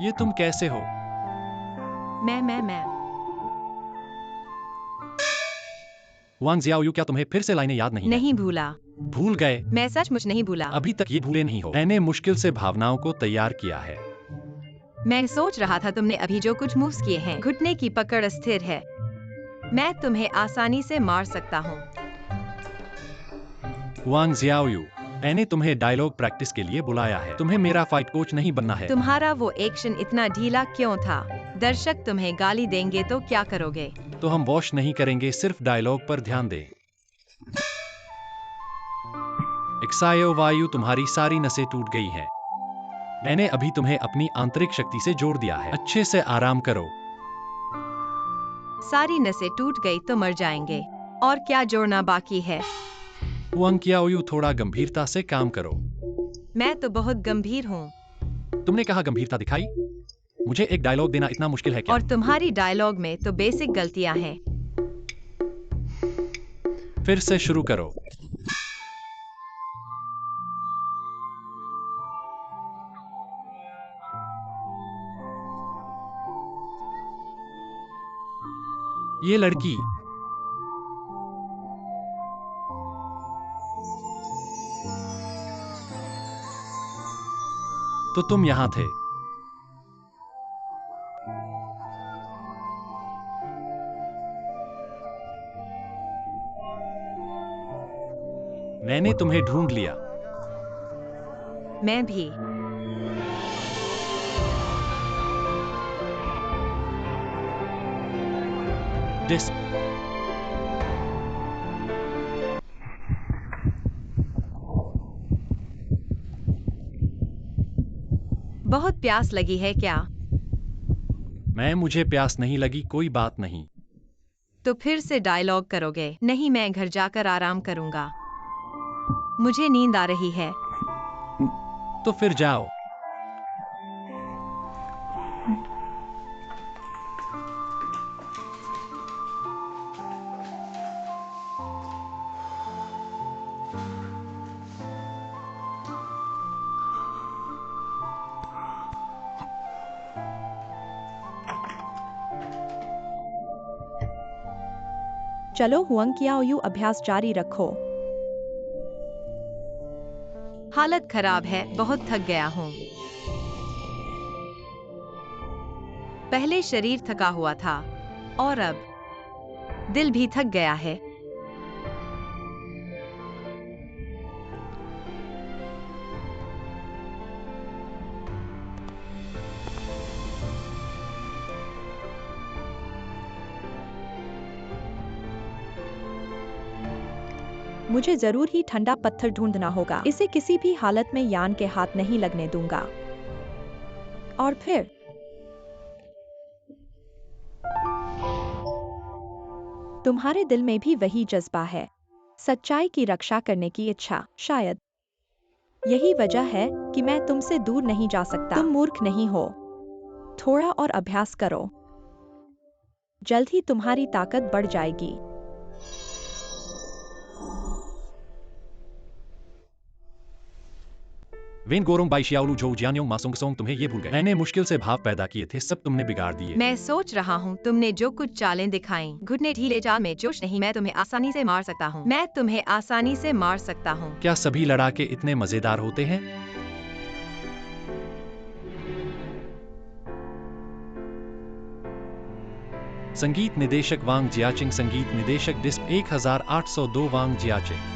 ये तुम कैसे हो? मैं वांग जियाओयू, क्या तुम्हें फिर से लाइनें याद नहीं है? नहीं भूला। भूल गए? मैं सचमुच नहीं भूला। अभी तक ये भूले नहीं हो। मैंने मुश्किल से भावनाओं को तैयार किया है। मैं सोच रहा था तुमने अभी जो कुछ मूव्स किए हैं। घुटने की पकड़ स्थिर है। मैं तुम्हें आसानी से मार सकता हूँ। वांग जियाओयू। मैंने तुम्हें डायलॉग प्रैक्टिस के लिए बुलाया है। तुम्हें मेरा फाइट कोच नहीं बनना है। तुम्हारा वो एक्शन इतना ढीला क्यों था? दर्शक तुम्हें गाली देंगे तो क्या करोगे? तो हम वॉश नहीं करेंगे, सिर्फ डायलॉग पर ध्यान दें। एक्सायो वायु, तुम्हारी सारी नसें टूट गई हैं। मैंने अभी तुम्हें अपनी आंतरिक शक्ति से जोड़ दिया है। अच्छे से आराम करो। सारी नसें टूट गई तो मर जाएंगे। और क्या जोड़ना बाकी है? हुआंग कियाओयू, थोड़ा गंभीरता से काम करो। मैं तो बहुत गंभीर हूँ। तुमने कहा गंभीरता दिखाई? मुझे एक डायलॉग देना इतना मुश्किल है क्या? और तुम्हारी डायलॉग में तो बेसिक गलतियाँ हैं। फिर से शुरू करो। ये लड़की तो तुम यहां थे। मैंने तुम्हें ढूंढ लिया। मैं भी। डिस बहुत प्यास लगी है क्या? मुझे प्यास नहीं लगी, कोई बात नहीं। तो फिर से डायलॉग करोगे? नहीं, मैं घर जाकर आराम करूंगा। मुझे नींद आ रही है। तो फिर जाओ। चलो हुआंग कियाओयू, अभ्यास जारी रखो। हालत खराब है, बहुत थक गया हूँ। पहले शरीर थका हुआ था और अब दिल भी थक गया है। मुझे जरूर ही ठंडा पत्थर ढूंढना होगा। इसे किसी भी हालत में यान के हाथ नहीं लगने दूंगा। और फिर तुम्हारे दिल में भी वही जज्बा है, सच्चाई की रक्षा करने की इच्छा। शायद यही वजह है कि मैं तुमसे दूर नहीं जा सकता। तुम मूर्ख नहीं हो। थोड़ा और अभ्यास करो, जल्द ही तुम्हारी ताकत बढ़ जाएगी। When Gorong Bai शियाओलू Zhou जियान्योंग मासोंग song, तुम्हें ये भूल गए। मैंने मुश्किल से भाव पैदा किए थे, सब तुमने बिगाड़ दिए। मैं सोच रहा हूँ तुमने जो कुछ चालें दिखाई, घुटने ढीले, चाल में जोश नहीं, मैं तुम्हें आसानी से मार सकता हूँ। मैं तुम्हें आसानी से मार सकता हूँ। क्या सभी लड़ाके इतने मजेदार होते हैं? संगीत निदेशक वांग जियाचिंग, संगीत निदेशक डिस्प 1802 वांग जियाचिंग।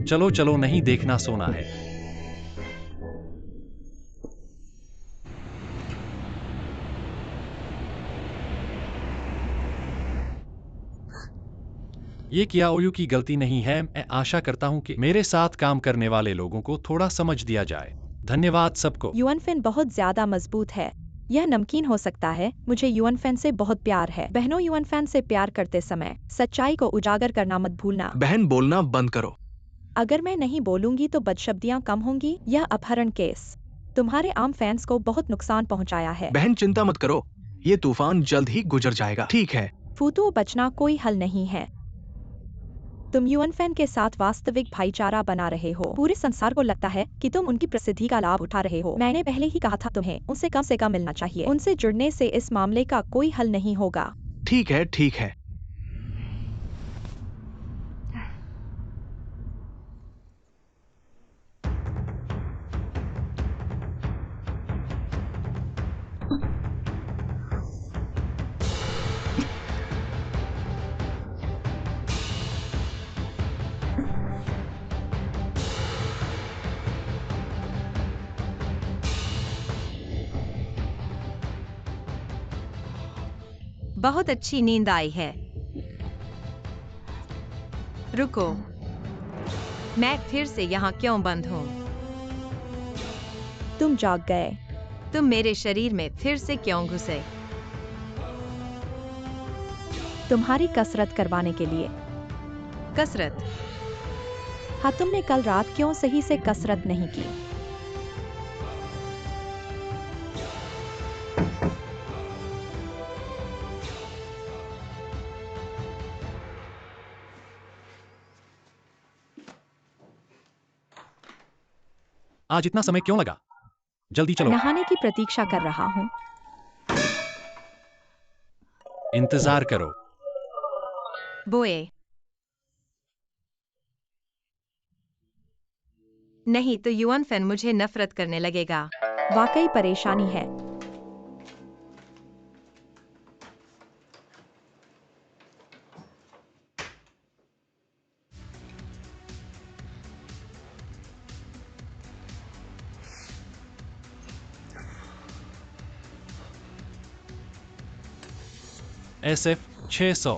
चलो चलो, नहीं देखना, सोना है। ये कियाओयू की गलती नहीं है। मैं आशा करता हूँ कि मेरे साथ काम करने वाले लोगों को थोड़ा समझ दिया जाए। धन्यवाद सबको। युअनफेन बहुत ज्यादा मजबूत है। यह नमकीन हो सकता है। मुझे युअनफेन से बहुत प्यार है। बहनों, युअनफेन से प्यार करते समय सच्चाई को उजागर करना मत भूलना। बहन, बोलना बंद करो। अगर मैं नहीं बोलूंगी तो बदशब्दियां कम होंगी। यह अपहरण केस तुम्हारे आम फैंस को बहुत नुकसान पहुंचाया है। बहन, चिंता मत करो, ये तूफान जल्द ही गुजर जाएगा। ठीक है। फूतू बचना कोई हल नहीं है। तुम युएन फैन के साथ वास्तविक भाईचारा बना रहे हो। पूरे संसार को लगता है कि तुम उनकी प्रसिद्धि का लाभ उठा रहे हो। मैंने पहले ही कहा था तुम्हें उनसे कम से कम मिलना चाहिए। उनसे जुड़ने से इस मामले का कोई हल नहीं होगा। ठीक है, ठीक है। बहुत अच्छी नींद आई है। रुको, मैं फिर से यहाँ क्यों बंद हूँ? तुम जाग गए। तुम मेरे शरीर में फिर से क्यों घुसे? तुम्हारी कसरत करवाने के लिए। कसरत? हाँ, तुमने कल रात क्यों सही से कसरत नहीं की? आज इतना समय क्यों लगा? जल्दी चलो। नहाने की प्रतीक्षा कर रहा हूँ। इंतजार करो। बोए। नहीं तो युएन फैन मुझे नफरत करने लगेगा। वाकई परेशानी है। SF 600।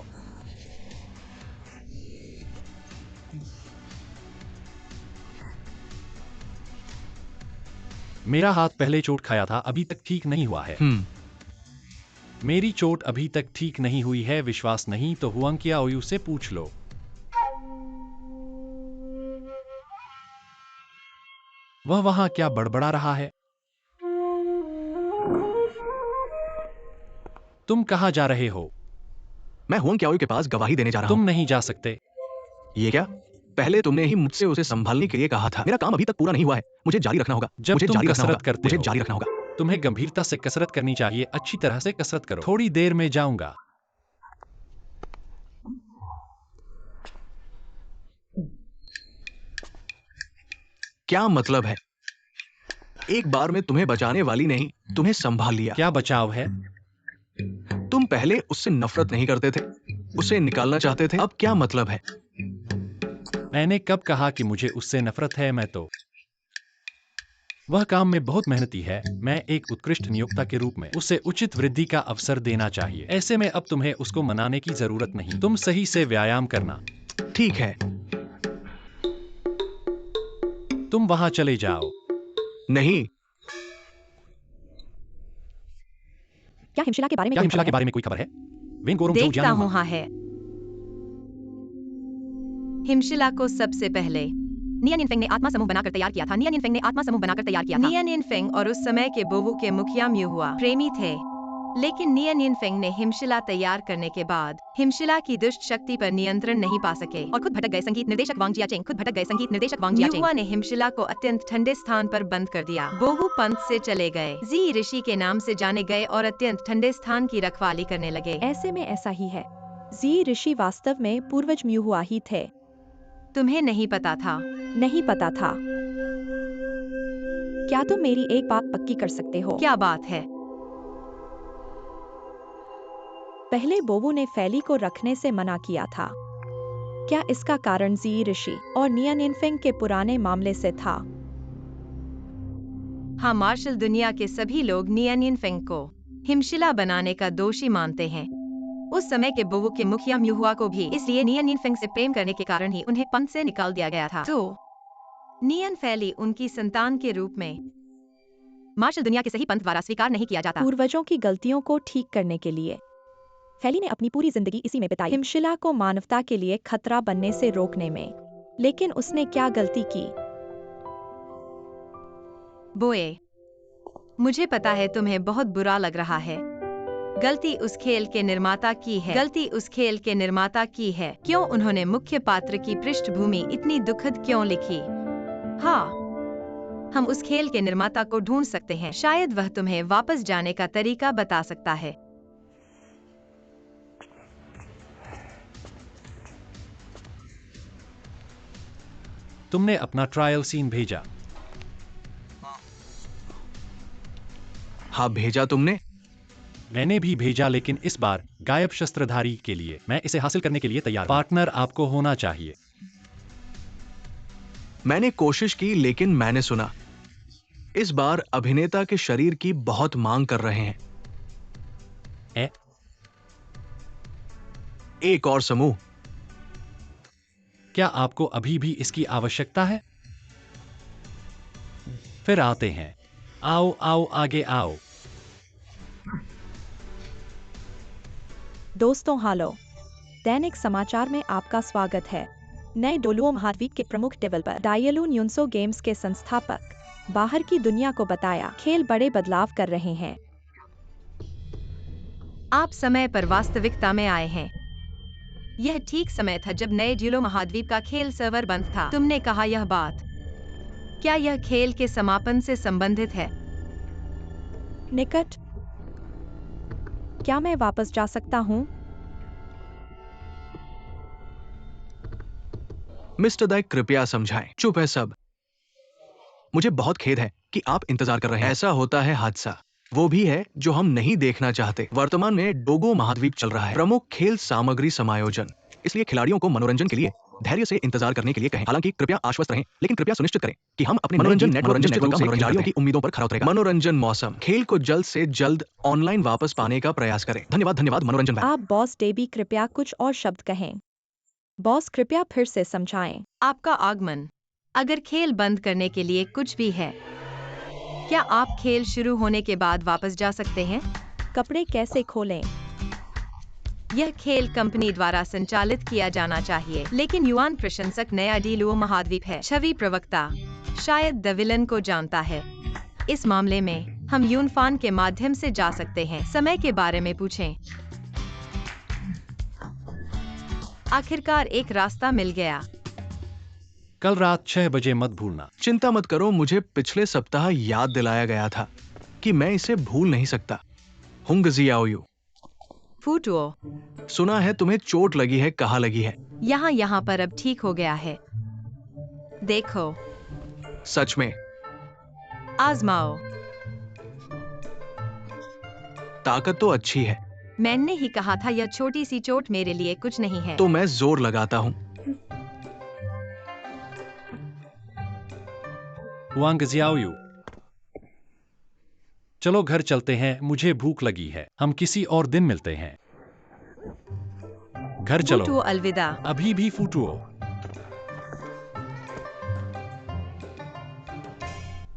मेरा हाथ पहले चोट खाया था, अभी तक ठीक नहीं हुआ है। मेरी चोट अभी तक ठीक नहीं हुई है। विश्वास नहीं तो हुआंकियाओयू से पूछ लो। वह वहां क्या बड़बड़ा रहा है? तुम कहां जा रहे हो? मैं हुआंकियाओयू के पास गवाही देने जा रहा तुम हूँ। नहीं जा सकते। ये क्या? पहले तुमने ही मुझसे उसे संभालने के लिए कहा था। मेरा काम अभी तक पूरा नहीं हुआ है। मुझे जारी रखना होगा। जब मुझे तुम जारी रखना कसरत होगा। करते मुझे हो, जारी रखना होगा। तुम्हें गंभीरता से कसरत करनी चाहिए। अच्छी तरह से कसरत करो। थोड़ी देर में जाऊंगा। क्या मतलब है? एक बार में तुम्हें बचाने वाली नहीं, तुम्हें संभाल लिया। क्या बचाव है? तुम पहले उससे नफरत नहीं करते थे, उसे निकालना चाहते थे। अब क्या मतलब है? मैंने कब कहा कि मुझे उससे नफरत है? मैं तो वह काम में बहुत मेहनती है। मैं एक उत्कृष्ट नियोक्ता के रूप में उसे उचित वृद्धि का अवसर देना चाहिए। ऐसे में अब तुम्हें उसको मनाने की जरूरत नहीं। तुम सही से व्यायाम करना। ठीक है। तुम वहां चले जाओ। नहीं। क्या हिमशिला के बारे में क्या कोई हिमशिला खबर के है? बारे में कोई खबर है? वेनगोरोंग जो देखता हूँ। हाँ है। हिमशिला को सबसे पहले नियन इनफेंग ने आत्मा समूह बनाकर तैयार किया था। नियन इनफेंग ने आत्मा समूह बनाकर तैयार किया था। नियन इनफेंग और उस समय के बोवू के मुखिया म्यूहुआ प्रेमी थे, लेकिन नियन इनफेंग ने हिमशिला तैयार करने के बाद हिमशिला की दुष्ट शक्ति पर नियंत्रण नहीं पा सके और खुद भटक गए। संगीत निर्देशक वांग जियाचेंग खुद भटक गए। संगीत निर्देशक वांग जियाचेंग। म्यूहुआ ने हिमशिला को अत्यंत ठंडे स्थान पर बंद कर दिया। बोवू पंथ से चले गए, जी ऋषि के नाम से जाने गए और अत्यंत ठंडे स्थान की रखवाली करने लगे। ऐसे में ऐसा ही है। जी ऋषि वास्तव में पूर्वज म्यूहुआ ही थे। तुम्हें नहीं पता था? नहीं पता था। क्या तुम मेरी एक बात पक्की कर सकते हो? क्या बात है? पहले बोवू ने फैली को रखने से मना किया था। क्या इसका कारण जी ऋषि और नियन इनफेंग के पुराने मामले से था? हाँ, मार्शल दुनिया के सभी लोग नियन इनफेंग को हिमशिला बनाने का दोषी मानते हैं। उस समय के बोवू के मुखिया म्यूहुआ को भी। इसलिए नियन इनफेंग से प्रेम करने के कारण ही उन्हें पंथ से निकाल दिया गया था। तो नियन फैली उनकी संतान के रूप में मार्शल दुनिया के सही पंथ द्वारा स्वीकार नहीं किया जाता। पूर्वजों की गलतियों को ठीक करने के लिए फैली ने अपनी पूरी जिंदगी इसी में बिताई, हिमशिला को मानवता के लिए खतरा बनने से रोकने में। लेकिन उसने क्या गलती की? बोए, मुझे पता है तुम्हें बहुत बुरा लग रहा है, गलती उस खेल के निर्माता की है। गलती उस खेल के निर्माता की है। क्यों उन्होंने मुख्य पात्र की पृष्ठभूमि इतनी दुखद क्यों लिखी? हाँ, हम उस खेल के निर्माता को ढूंढ सकते हैं। शायद वह तुम्हें वापस जाने का तरीका बता सकता है। तुमने अपना ट्रायल सीन भेजा। हाँ, भेजा तुमने। मैंने भी भेजा, लेकिन इस बार गायब शस्त्रधारी के लिए। मैं इसे हासिल करने के लिए तैयार हूं। पार्टनर आपको होना चाहिए। मैंने कोशिश की, लेकिन मैंने सुना इस बार अभिनेता के शरीर की बहुत मांग कर रहे हैं। ए? एक और समूह। क्या आपको अभी भी इसकी आवश्यकता है? फिर आते हैं। आओ आओ, आगे आओ। दोस्तों हालो, दैनिक समाचार में आपका स्वागत है। नए डोलुओ महाद्वीप के प्रमुख डेवलपर डायलून यूनसो गेम्स के संस्थापक बाहर की दुनिया को बताया, खेल बड़े बदलाव कर रहे हैं। आप समय पर वास्तविकता में आए हैं। यह ठीक समय था जब नए ड्यूलो महाद्वीप का खेल सर्वर बंद था। तुमने कहा यह बात। क्या यह खेल के समापन से संबंधित है? निकट। क्या मैं वापस जा सकता हूँ? मिस्टर दाई, कृपया समझाएं। चुप है सब। मुझे बहुत खेद है कि आप इंतजार कर रहे हैं। ऐसा होता है हादसा। वो भी है जो हम नहीं देखना चाहते। वर्तमान में डोगो महाद्वीप चल रहा है। प्रमुख खेल सामग्री समायोजन। इसलिए खिलाड़ियों को मनोरंजन के लिए धैर्य से इंतजार करने के लिए कहें। हालांकि कृपया आश्वस्त रहें, लेकिन कृपया सुनिश्चित करें कि हम अपने मनोरंजन नेटवर्क से खिलाड़ियों की उम्मीदों पर खरा उतरेगा। मनोरंजन मौसम। खेल को जल्द से जल्द ऑनलाइन वापस पाने का प्रयास करें। धन्यवाद धन्यवाद मनोरंजन। आप बॉस डेबी कृपया कुछ और शब्द कहें। बॉस कृपया फिर से समझाएं। आपका आगमन। अगर खेल बंद करने के लिए कुछ भी है, क्या आप खेल शुरू होने के बाद वापस जा सकते हैं? कपड़े कैसे खोलें? यह खेल कंपनी द्वारा संचालित किया जाना चाहिए, लेकिन युवान प्रशंसक नया डीलुओ महाद्वीप है। छवि प्रवक्ता शायद द विलन को जानता है। इस मामले में हम यूनफान के माध्यम से जा सकते हैं। समय के बारे में पूछें। आखिरकार एक रास्ता मिल गया। कल रात 6 बजे मत भूलना। चिंता मत करो, मुझे पिछले सप्ताह याद दिलाया गया था कि मैं इसे भूल नहीं सकता। हुंग जियाओयू। फूटुओ। सुना है तुम्हें चोट लगी है। कहाँ लगी है? यहाँ पर अब ठीक हो गया है। देखो। सच में? आजमाओ। ताकत तो अच्छी है। मैंने ही कहा था यह छोटी सी चोट मेरे लिए कुछ नहीं है। तो मैं जोर लगाता हूँ। वांग जियाओयू, चलो घर चलते हैं, मुझे भूख लगी है। हम किसी और दिन मिलते हैं। घर चलो। फूटुओ अलविदा। अभी भी फूटुओ।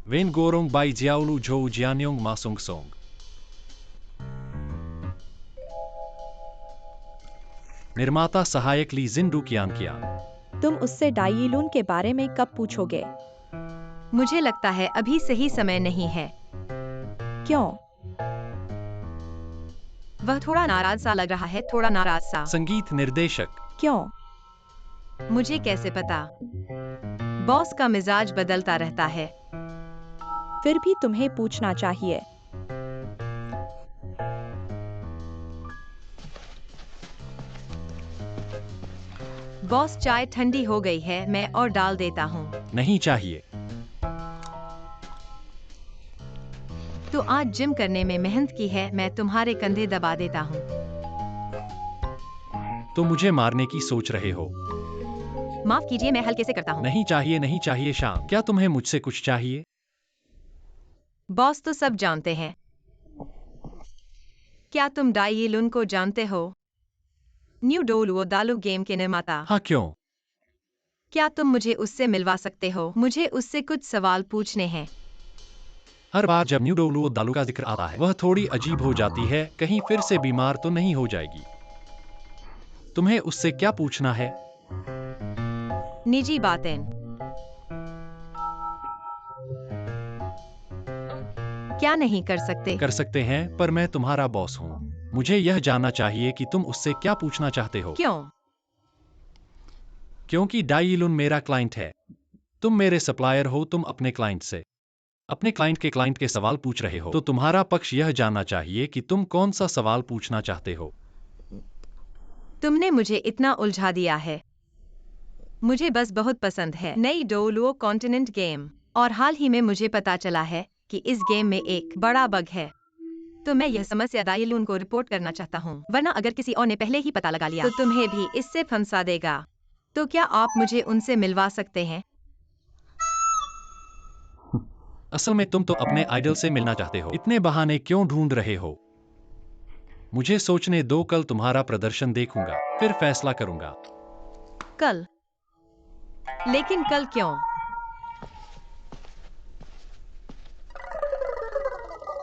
Wen Gorong Bai Xiaolu Zhou Jianyong Masung Song. निर्माता सहायक ली जिंडू कियान किया। तुम उससे डायलून के बारे में कब पूछोगे? मुझे लगता है अभी सही समय नहीं है। क्यों? वह थोड़ा नाराज सा लग रहा है, थोड़ा नाराज सा। संगीत निर्देशक। क्यों? मुझे कैसे पता? बॉस का मिजाज बदलता रहता है। फिर भी तुम्हें पूछना चाहिए। बॉस, चाय ठंडी हो गई है, मैं और डाल देता हूँ। नहीं चाहिए। तो आज जिम करने में मेहनत की है, मैं तुम्हारे कंधे दबा देता हूँ। तो मुझे मारने की सोच रहे हो? माफ कीजिए, मैं हल्के से करता हूँ। नहीं चाहिए, नहीं चाहिए। शाम, क्या तुम्हें मुझसे कुछ चाहिए? बॉस तो सब जानते हैं। क्या तुम डायलून को जानते हो? न्यू डोलुओ दालू गेम के निर्माता। हाँ, क्यों? क्या तुम मुझे उससे मिलवा सकते हो? मुझे उससे कुछ सवाल पूछने हैं। हर बार जब न्यू डोलुओ दालू का जिक्र आता है, वह थोड़ी अजीब हो जाती है। कहीं फिर से बीमार तो नहीं हो जाएगी? तुम्हें उससे क्या पूछना है? निजी बातें। क्या नहीं कर सकते? कर सकते हैं, पर मैं तुम्हारा बॉस हूँ। मुझे यह जानना चाहिए कि तुम उससे क्या पूछना चाहते हो। क्यों? क्योंकि डाइलुन मेरा क्लाइंट है। तुम मेरे सप्लायर हो, तुम अपने क्लाइंट के सवाल पूछ रहे हो, तो तुम्हारा पक्ष यह जानना चाहिए कि तुम कौन सा सवाल पूछना चाहते हो। तुमने मुझे इतना उलझा दिया है। मुझे बस बहुत पसंद है नई डोलुओ कॉन्टिनेंट गेम, और हाल ही में मुझे पता चला है कि इस गेम में एक बड़ा बग है। तो मैं यह समस्या डाइलून को रिपोर्ट करना चाहता हूँ, वरना अगर किसी और ने पहले ही पता लगा लिया तो तुम्हें भी इससे फंसा देगा। तो क्या आप मुझे उनसे मिलवा सकते हैं? असल में तुम तो अपने आइडल से मिलना चाहते हो, इतने बहाने क्यों ढूंढ रहे हो? मुझे सोचने दो, कल तुम्हारा प्रदर्शन देखूंगा, फिर फैसला करूंगा। कल? लेकिन कल क्यों?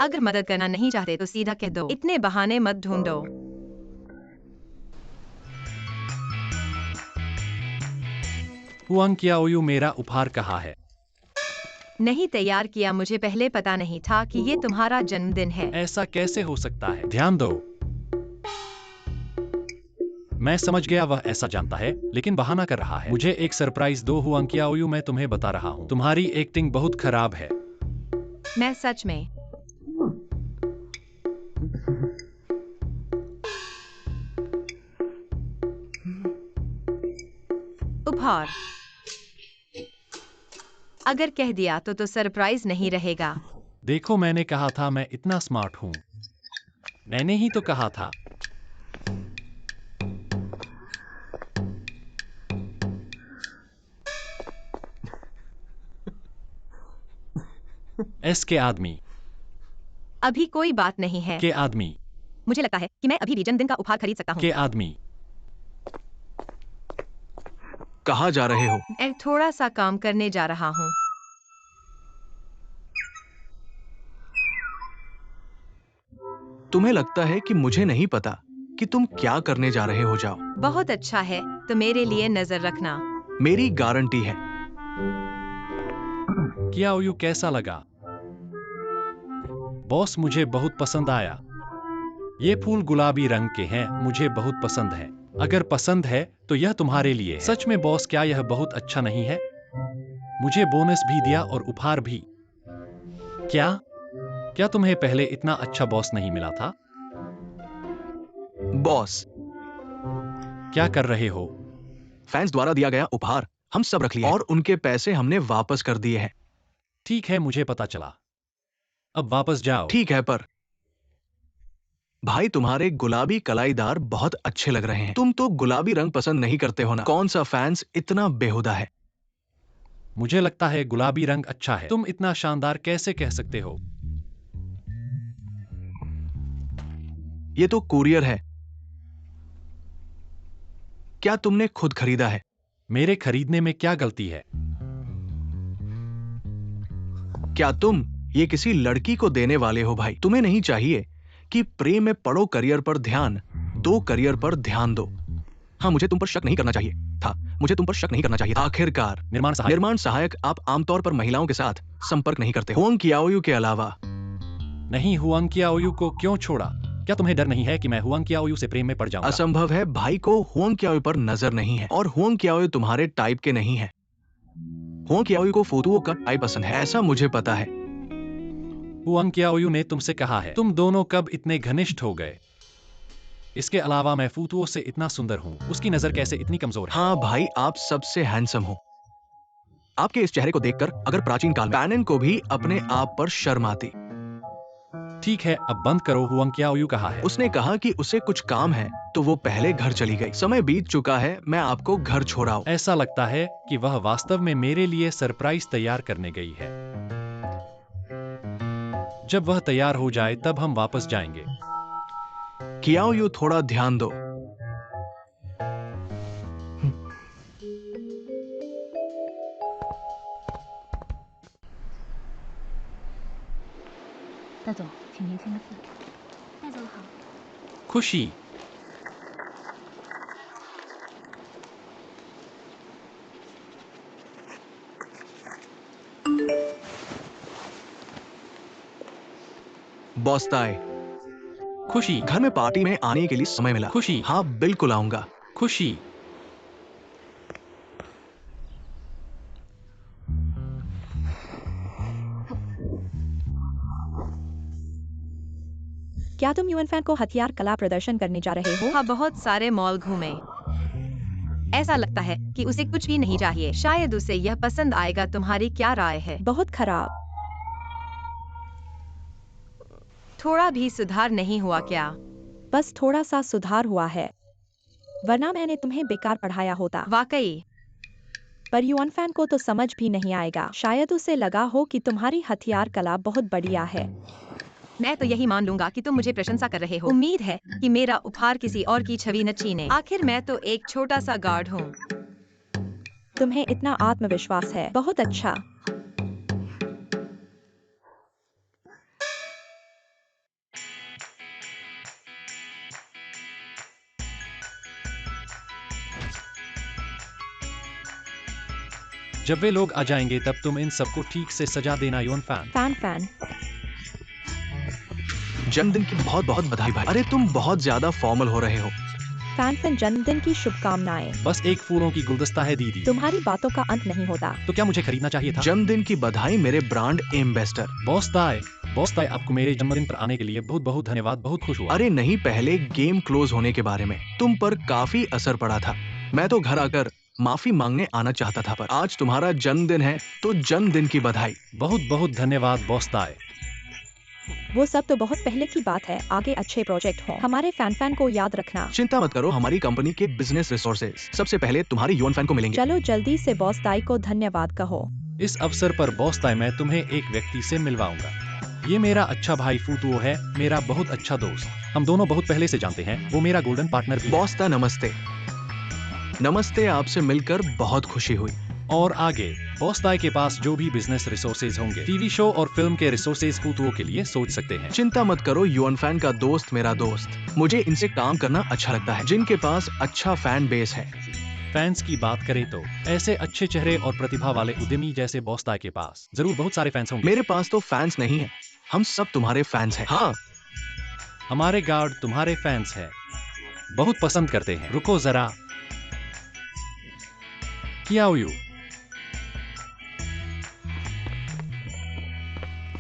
अगर मदद करना नहीं चाहते तो सीधा कह दो, इतने बहाने मत ढूंढो। हुआंग कियाओयू मेरा उपहार कहाँ है? नहीं तैयार किया, मुझे पहले पता नहीं था कि ये तुम्हारा जन्मदिन है। ऐसा कैसे हो सकता है? ध्यान दो। मैं समझ गया, वह ऐसा जानता है लेकिन बहाना कर रहा है। मुझे एक सरप्राइज दो हुआंग कियाओयू, मैं तुम्हें बता रहा हूँ, तुम्हारी एक्टिंग बहुत खराब है। मैं सच में। उपहार अगर कह दिया तो सरप्राइज नहीं रहेगा। देखो, मैंने कहा था मैं इतना स्मार्ट हूँ। मैंने ही तो कहा था। एस के आदमी। अभी कोई बात नहीं है। के आदमी। मुझे लगता है कि मैं अभी भी जन्मदिन का उपहार खरीद सकता हूँ। के आदमी। कहाँ जा रहे हो? मैं थोड़ा सा काम करने जा रहा हूँ। तुम्हें लगता है कि मुझे नहीं पता कि तुम क्या करने जा रहे हो? जाओ। बहुत अच्छा है, तो मेरे लिए नजर रखना। मेरी गारंटी है। कियाओयू कैसा लगा? बॉस, मुझे बहुत पसंद आया। ये फूल गुलाबी रंग के हैं, मुझे बहुत पसंद है। अगर पसंद है तो यह तुम्हारे लिए है। सच में बॉस, क्या यह बहुत अच्छा नहीं है? मुझे बोनस भी दिया और उपहार भी। क्या क्या तुम्हें पहले इतना अच्छा बॉस नहीं मिला था? बॉस, क्या कर रहे हो? फैंस द्वारा दिया गया उपहार हम सब रख लिए और उनके पैसे हमने वापस कर दिए हैं। ठीक है, मुझे पता चला। अब वापस जाओ। ठीक है, पर भाई, तुम्हारे गुलाबी कलाईदार बहुत अच्छे लग रहे हैं। तुम तो गुलाबी रंग पसंद नहीं करते हो ना? कौन सा फैंस इतना बेहुदा है? मुझे लगता है गुलाबी रंग अच्छा है। तुम इतना शानदार कैसे कह सकते हो? ये तो कुरियर है। क्या तुमने खुद खरीदा है? मेरे खरीदने में क्या गलती है? क्या तुम ये किसी लड़की को देने वाले हो? भाई, तुम्हें नहीं चाहिए कि प्रेम में पड़ो, करियर पर ध्यान दो, करियर पर ध्यान दो। हाँ, मुझे तुम पर शक नहीं करना चाहिए था। मुझे तुम पर शक नहीं करना चाहिए था। आखिरकार निर्माण सहायक, आप आमतौर पर महिलाओं के साथ संपर्क नहीं करते। हुआंग कियाओयू के अलावा। नहीं, हुआंग कियाओयू को क्यों छोड़ा? क्या तुम्हें डर नहीं है कि मैं हुआंग कियाओयू से प्रेम में पड़ जाऊंगा? असंभव है, भाई को हुआंग कियाओयू पर नजर नहीं है और हुआंग कियाओयू तुम्हारे टाइप के नहीं है। हुआंग कियाओयू को फुतुओ का टाइप पसंद है, ऐसा मुझे पता है। हुआंग कियाओयू ने तुमसे कहा है। तुम दोनों कब इतने घनिष्ठ हो गए? इसके अलावा मैं फुतुओ से इतना सुंदर हूँ, उसकी नजर कैसे इतनी कमजोर है? हाँ भाई, आप सबसे हैंडसम हो। आपके इस चेहरे को देखकर अगर प्राचीन काल में पैनिन को भी अपने आप पर शर्म आती। ठीक है, अब बंद करो। हुआंग कियाओयू कहा है। उसने कहा कि उसे कुछ काम है तो वो पहले घर चली गई। समय बीत चुका है, मैं आपको घर छोड़ाऊं। ऐसा लगता है कि वह वास्तव में मेरे लिए सरप्राइज तैयार करने गई है। जब वह तैयार हो जाए तब हम वापस जाएंगे। कियाओयू, थोड़ा ध्यान दो। 带走，请您签个字。带走好。 खुशी। बॉस ताई, खुशी, घर में पार्टी में आने के लिए समय मिला। खुशी, हाँ बिल्कुल आऊंगा। खुशी। क्या तुम यूएन फैन को हथियार कला प्रदर्शन करने जा रहे हो? हाँ, बहुत सारे मॉल घूमे। ऐसा लगता है कि उसे कुछ भी नहीं चाहिए। शायद उसे यह पसंद आएगा। तुम्हारी क्या राय है? बहुत खराब। थोड़ा भी सुधार नहीं हुआ क्या? बस थोड़ा सा सुधार हुआ है, वरना मैंने तुम्हें बेकार पढ़ाया होता। वाकई? पर यूएन फैन को तो समझ भी नहीं आएगा। शायद उसे लगा हो कि तुम्हारी हथियार कला बहुत बढ़िया है। मैं तो यही मान लूंगा कि तुम मुझे प्रशंसा कर रहे हो। उम्मीद है कि मेरा उपहार किसी और की छवि न छीने। आखिर मैं तो एक छोटा सा गार्ड हूँ। तुम्हें इतना आत्मविश्वास है। बहुत अच्छा। जब वे लोग आ जाएंगे तब तुम इन सबको ठीक से सजा देना यूएन फैन। Fan fan. जन्मदिन की बहुत बहुत बधाई भाई। अरे तुम बहुत ज्यादा फॉर्मल हो रहे हो। फैन फैन जन्मदिन की शुभकामनाएं। बस एक फूलों की गुलदस्ता है दीदी। तुम्हारी बातों का अंत नहीं होता। तो क्या मुझे खरीदना चाहिए था? जन्मदिन की बधाई मेरे ब्रांड एम्बेसडर। बॉस ताई, आपको मेरे जन्मदिन पर आने के लिए बहुत बहुत धन्यवाद। बहुत खुश हुआ। अरे नहीं, पहले गेम क्लोज होने के बारे में तुम पर काफी असर पड़ा था। मैं तो घर आकर माफी मांगने आना चाहता था, पर आज तुम्हारा जन्मदिन है तो जन्मदिन की बधाई। बहुत बहुत धन्यवाद बॉस ताई। वो सब तो बहुत पहले की बात है। आगे अच्छे प्रोजेक्ट हो। हमारे फैन फैन को याद रखना। चिंता मत करो, हमारी कंपनी के बिजनेस रिसोर्सेज सबसे पहले तुम्हारे यूएन फैन को मिलेंगे। चलो जल्दी से बॉस ताई को धन्यवाद कहो। इस अवसर पर बॉस ताई मैं तुम्हें एक व्यक्ति से मिलवाऊंगा। ये मेरा अच्छा भाई फूतुओ है, मेरा बहुत अच्छा दोस्त। हम दोनों बहुत पहले से जानते हैं। वो मेरा गोल्डन पार्टनर भी है। बॉस ता नमस्ते। नमस्ते, आपसे मिलकर बहुत खुशी हुई। और आगे बॉस ताई के पास जो भी बिजनेस रिसोर्सेज होंगे, टीवी शो और फिल्म के रिसोर्सेज फूतुओ के लिए सोच सकते हैं। चिंता मत करो, यूएन फैन का दोस्त मेरा दोस्त। मुझे इनसे काम करना अच्छा लगता है, जिनके पास अच्छा फैन बेस है। फैंस की बात करें तो ऐसे अच्छे चेहरे और प्रतिभा वाले उद्यमी जैसे बॉस ताई के पास जरूर बहुत सारे फैंस होंगे। मेरे पास तो फैंस नहीं है, हम सब तुम्हारे फैंस हैं। हाँ, हमारे गार्ड तुम्हारे फैंस हैं, बहुत पसंद करते हैं। रुको जरा, कियाओयू,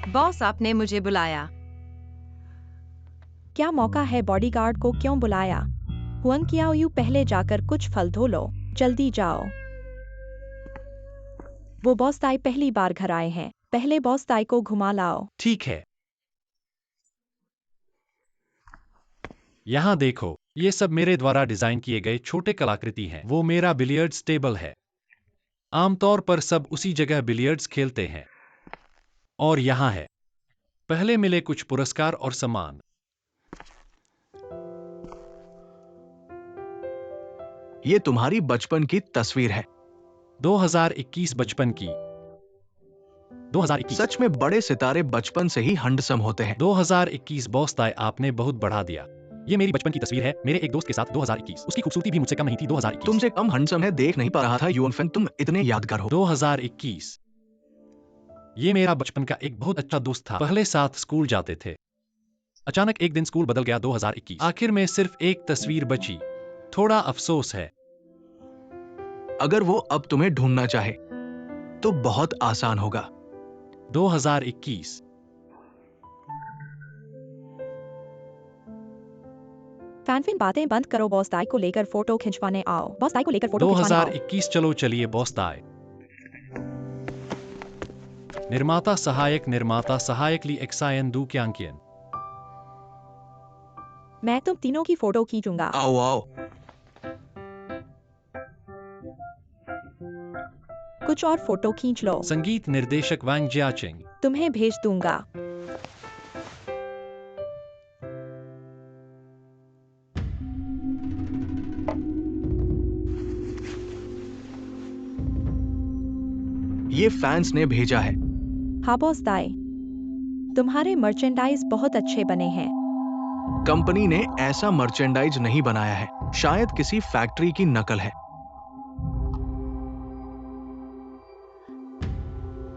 बॉस, आपने मुझे बुलाया। क्या मौका है? बॉडीगार्ड को क्यों बुलाया? हुआंग कियाओयू, पहले जाकर कुछ फल धो लो। जल्दी जाओ। वो बॉस ताई पहली बार घर आए हैं। पहले बॉस ताई को घुमा लाओ। ठीक है। यहाँ देखो, ये सब मेरे द्वारा डिजाइन किए गए छोटे कलाकृति हैं। वो मेरा बिलियर्ड्स टेबल है। आमतौर पर सब उसी जगह बिलियर्ड्स खेलते हैं। और यहाँ है, पहले मिले कुछ पुरस्कार और सम्मान। ये तुम्हारी बचपन की तस्वीर है। 2021 बचपन की। 2021 सच में बड़े सितारे बचपन से ही हंडसम होते हैं। 2021 बॉस ताई, आपने बहुत बढ़ा दिया। ये मेरी बचपन की तस्वीर है, मेरे एक दोस्त के साथ 2021। उसकी खूबसूरती भी मुझसे कम नहीं थी। 2021 तुमसे कम हंडसम है, देख नहीं पा रहा था यूएन फैन, तुम इतने यादगार हो। 2021। ये मेरा बचपन का एक बहुत अच्छा दोस्त था। पहले साथ स्कूल जाते थे। अचानक एक दिन स्कूल बदल गया। 2021। आखिर में सिर्फ एक तस्वीर बची। थोड़ा अफसोस है। अगर वो अब तुम्हें ढूंढना चाहे तो बहुत आसान होगा। 2021। फैन बातें बंद करो। बॉस ताई को लेकर फोटो खिंचवाने आओ। बॉस ताई को लेकर फोटो खिंचवाने आओ। 2021। चलो चलिए बॉस ताई। निर्माता सहायक ली एक्सायन दू क्यांकियन। मैं तुम तीनों की फोटो खींचूंगा। आओ आओ। कुछ और फोटो खींच लो। संगीत निर्देशक वांग जियाचिंग। तुम्हें भेज दूंगा। ये फैंस ने भेजा है। हाँ बॉस ताई, तुम्हारे मर्चेंडाइज बहुत अच्छे बने हैं। कंपनी ने ऐसा मर्चेंडाइज नहीं बनाया है, शायद किसी फैक्ट्री की नकल है।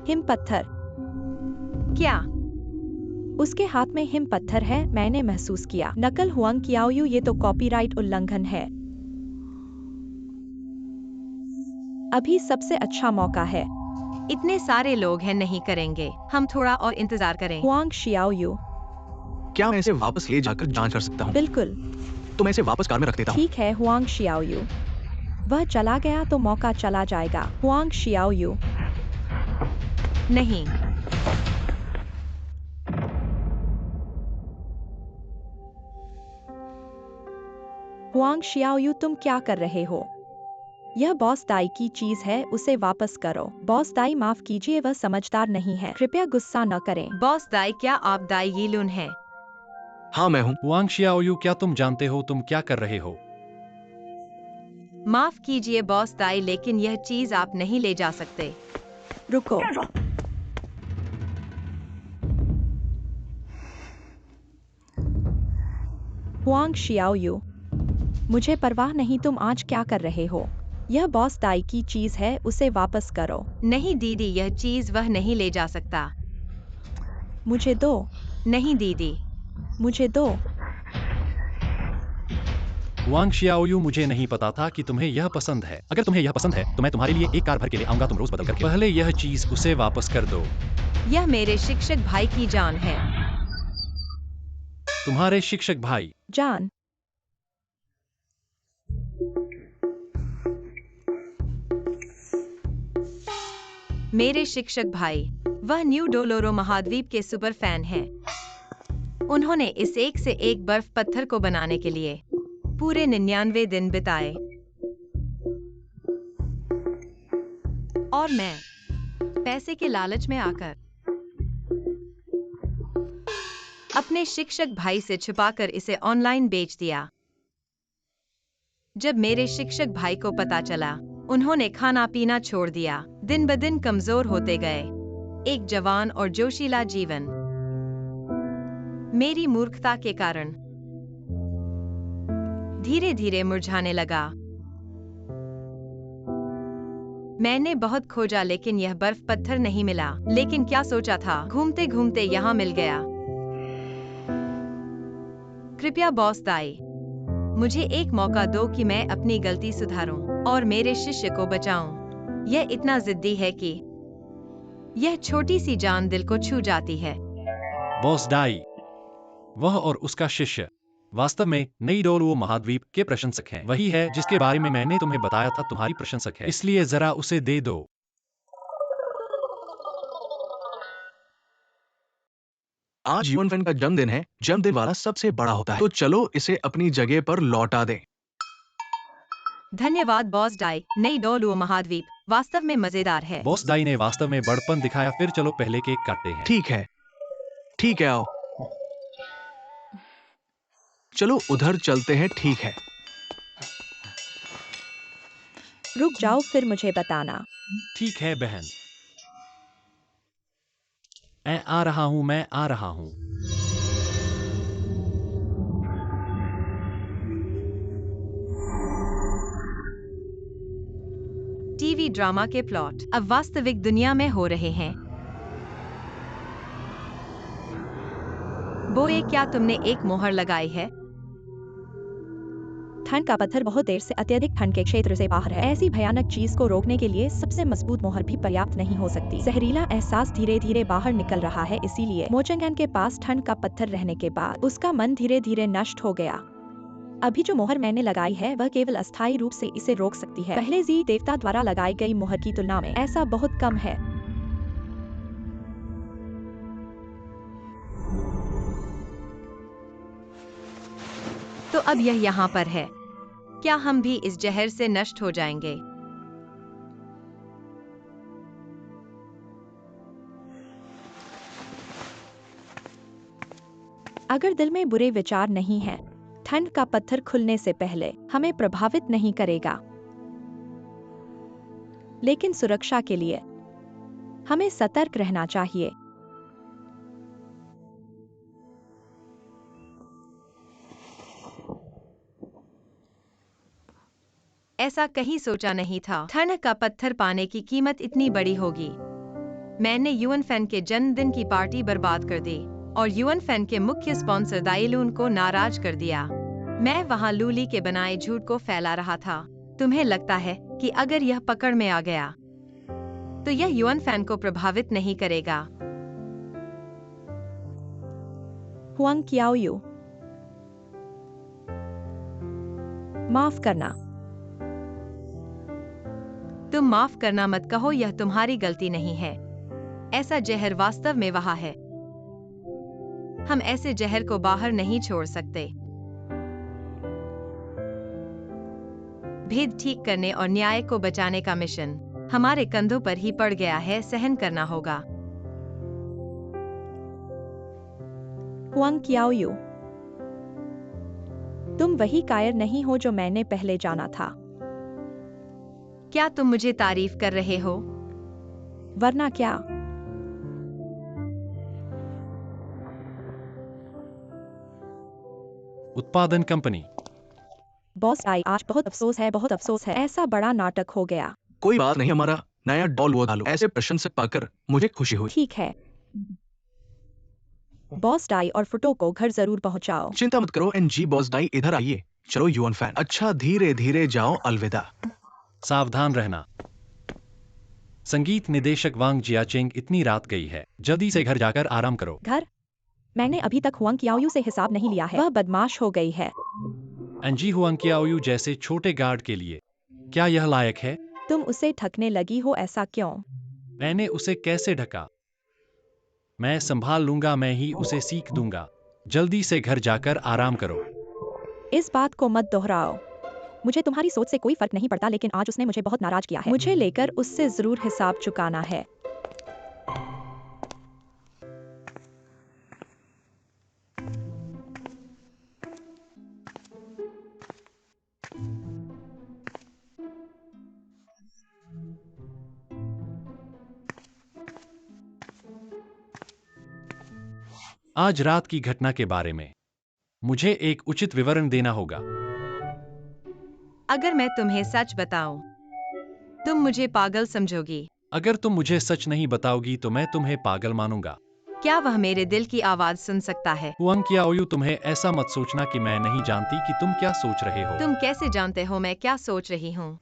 हिम पत्थर। क्या? उसके हाथ में हिम पत्थर है, मैंने महसूस किया। नकल हुआंग कियाओयू, ये तो कॉपीराइट उल्लंघन है। अभी सबसे अच्छा मौका है। इतने सारे लोग हैं, नहीं करेंगे। हम थोड़ा और इंतजार करें। हुआंग शियाओयू, क्या मैं इसे वापस ले जाकर जांच कर सकता हूँ? बिल्कुल। तो मैं इसे वापस कार में रख देता हूँ। ठीक है हुआंग शियाओयू। वह चला गया तो मौका चला जाएगा। हुआंग शियाओयू, नहीं, हुआंग शियाओयू, तुम क्या कर रहे हो? यह बॉस दाई की चीज है, उसे वापस करो। बॉस दाई, माफ कीजिए, वह समझदार नहीं है, कृपया गुस्सा न करें। बॉस दाई, क्या आप दाई यीलुन हैं? हाँ मैं हूँ। हुआंग शियाओयू, क्या तुम जानते हो तुम क्या कर रहे हो? माफ कीजिए बॉस दाई, लेकिन यह चीज आप नहीं ले जा सकते। रुको। हुआंग शियाओयू, मुझे परवाह नहीं, तुम आज क्या कर रहे हो? यह बॉस दाई की चीज है, उसे वापस करो। नहीं दीदी, यह चीज वह नहीं ले जा सकता। मुझे दो, नहीं दीदी। मुझे दो। हुआंग शियाओयू, मुझे नहीं पता था कि तुम्हें यह पसंद है। अगर तुम्हें यह पसंद है तो मैं तुम्हारे लिए एक कार भर के लिए आऊंगा, तुम रोज बदल करके। पहले यह चीज उसे वापस कर दो। यह मेरे शिक्षक भाई की जान है। तुम्हारे शिक्षक भाई? जान? मेरे शिक्षक भाई, वह न्यू डोलोरो महाद्वीप के सुपर फैन हैं। उन्होंने इस एक से एक बर्फ पत्थर को बनाने के लिए पूरे 99 दिन बिताए। और मैं पैसे के लालच में आकर अपने शिक्षक भाई से छुपाकर इसे ऑनलाइन बेच दिया। जब मेरे शिक्षक भाई को पता चला, उन्होंने खाना पीना छोड़ दिया, दिन ब दिन कमजोर होते गए। एक जवान और जोशीला जीवन मेरी मूर्खता के कारण धीरे धीरे मुरझाने लगा। मैंने बहुत खोजा, लेकिन यह बर्फ पत्थर नहीं मिला। लेकिन क्या सोचा था, घूमते घूमते यहाँ मिल गया। कृपया बॉस दाई, मुझे एक मौका दो कि मैं अपनी गलती सुधारूं और मेरे शिष्य को बचाऊं। यह इतना जिद्दी है कि यह छोटी सी जान दिल को छू जाती है। बॉस दाई, वह और उसका शिष्य वास्तव में नई डोलुओ महाद्वीप के प्रशंसक हैं। वही है जिसके बारे में मैंने तुम्हें बताया था, तुम्हारी प्रशंसक है, इसलिए जरा उसे दे दो। आज यून फैन का जन्मदिन है, जन्मदिन वाला सबसे बड़ा होता है, तो चलो इसे अपनी जगह पर लौटा दें। धन्यवाद बॉस दाई। नई डोलुओ महाद्वीप वास्तव में मजेदार है। बॉस दाई ने वास्तव में बड़पन दिखाया। फिर चलो पहले केक काटते हैं। ठीक है, आओ। चलो उधर चलते हैं। ठीक है। रुक जाओ, फिर मुझे बताना। ठीक है बहन, मैं आ रहा हूँ, मैं आ रहा हूँ। टीवी ड्रामा के प्लॉट अब वास्तविक दुनिया में हो रहे हैं। बोए, क्या तुमने एक मोहर लगाई है? ठंड का पत्थर बहुत देर से अत्यधिक ठंड के क्षेत्र से बाहर है। ऐसी भयानक चीज को रोकने के लिए सबसे मजबूत मोहर भी पर्याप्त नहीं हो सकती। जहरीला एहसास धीरे धीरे बाहर निकल रहा है, इसीलिए मोचंगन के पास ठंड का पत्थर रहने के बाद उसका मन धीरे धीरे नष्ट हो गया। अभी जो मोहर मैंने लगाई है वह केवल अस्थायी रूप से इसे रोक सकती है। पहले जी देवता द्वारा लगाई गई मोहर की तुलना में ऐसा बहुत कम है। तो अब यह यहाँ पर है। क्या हम भी इस जहर से नष्ट हो जाएंगे? अगर दिल में बुरे विचार नहीं हैं, ठंड का पत्थर खुलने से पहले हमें प्रभावित नहीं करेगा। लेकिन सुरक्षा के लिए हमें सतर्क रहना चाहिए। ऐसा कहीं सोचा नहीं था, ठंड का पत्थर पाने की कीमत इतनी बड़ी होगी। मैंने यूएन फैन के जन्मदिन की पार्टी बर्बाद कर दी। और युआन फैन के मुख्य स्पॉन्सर दाइलून को नाराज कर दिया। मैं वहां लूली के बनाए झूठ को फैला रहा था। तुम्हें लगता है कि अगर यह पकड़ में आ गया तो यह युआन फैन को प्रभावित नहीं करेगा? हुआंग क्याओयू, माफ करना। तुम माफ करना मत कहो, यह तुम्हारी गलती नहीं है। ऐसा जहर वास्तव में वहां है। हम ऐसे जहर को बाहर नहीं छोड़ सकते। भेद ठीक करने और न्याय को बचाने का मिशन हमारे कंधों पर ही पड़ गया है, सहन करना होगा। हुआंग क्याओयू, तुम वही कायर नहीं हो जो मैंने पहले जाना था। क्या तुम मुझे तारीफ कर रहे हो? वरना क्या? उत्पादन कंपनी। बॉस आई, आज बहुत अफसोस है, बहुत अफसोस है। ऐसा बड़ा नाटक हो गया। कोई बात नहीं, हमारा नया डॉल वो डालो। ऐसे प्रशंसक पाकर मुझे खुशी हुई। ठीक है, बॉस डाई और फुटो को घर जरूर पहुंचाओ। चिंता मत करो एनजी बॉस डाई, इधर आइए। चलो युआन फैन, अच्छा धीरे धीरे जाओ, अलविदा। सावधान रहना। संगीत निदेशक वांग जियाचेंग, इतनी रात गई है, जल्दी से घर जाकर आराम करो। घर? मैंने अभी तक हुआंग क्याओयू से हिसाब नहीं लिया है। वह बदमाश हो गई है। एनजी हुआंग क्याओयू जैसे छोटे गार्ड के लिए क्या यह लायक है? तुम उसे ठगने लगी हो, ऐसा क्यों? मैंने उसे कैसे ढका? मैं संभाल लूंगा, मैं ही उसे सीख दूंगा। जल्दी से घर जाकर आराम करो। इस बात को मत दोहराओ। मुझे तुम्हारी सोच से कोई फर्क नहीं पड़ता, लेकिन आज उसने मुझे बहुत नाराज किया है। मुझे लेकर उससे जरूर हिसाब चुकाना है। आज रात की घटना के बारे में मुझे एक उचित विवरण देना होगा। अगर मैं तुम्हें सच बताऊं, तुम मुझे पागल समझोगी। अगर तुम मुझे सच नहीं बताओगी तो मैं तुम्हें पागल मानूंगा। क्या वह मेरे दिल की आवाज सुन सकता है? हुआंग क्याओयू, तुम्हें ऐसा मत सोचना कि मैं नहीं जानती कि तुम क्या सोच रहे हो। तुम कैसे जानते हो मैं क्या सोच रही हूँ?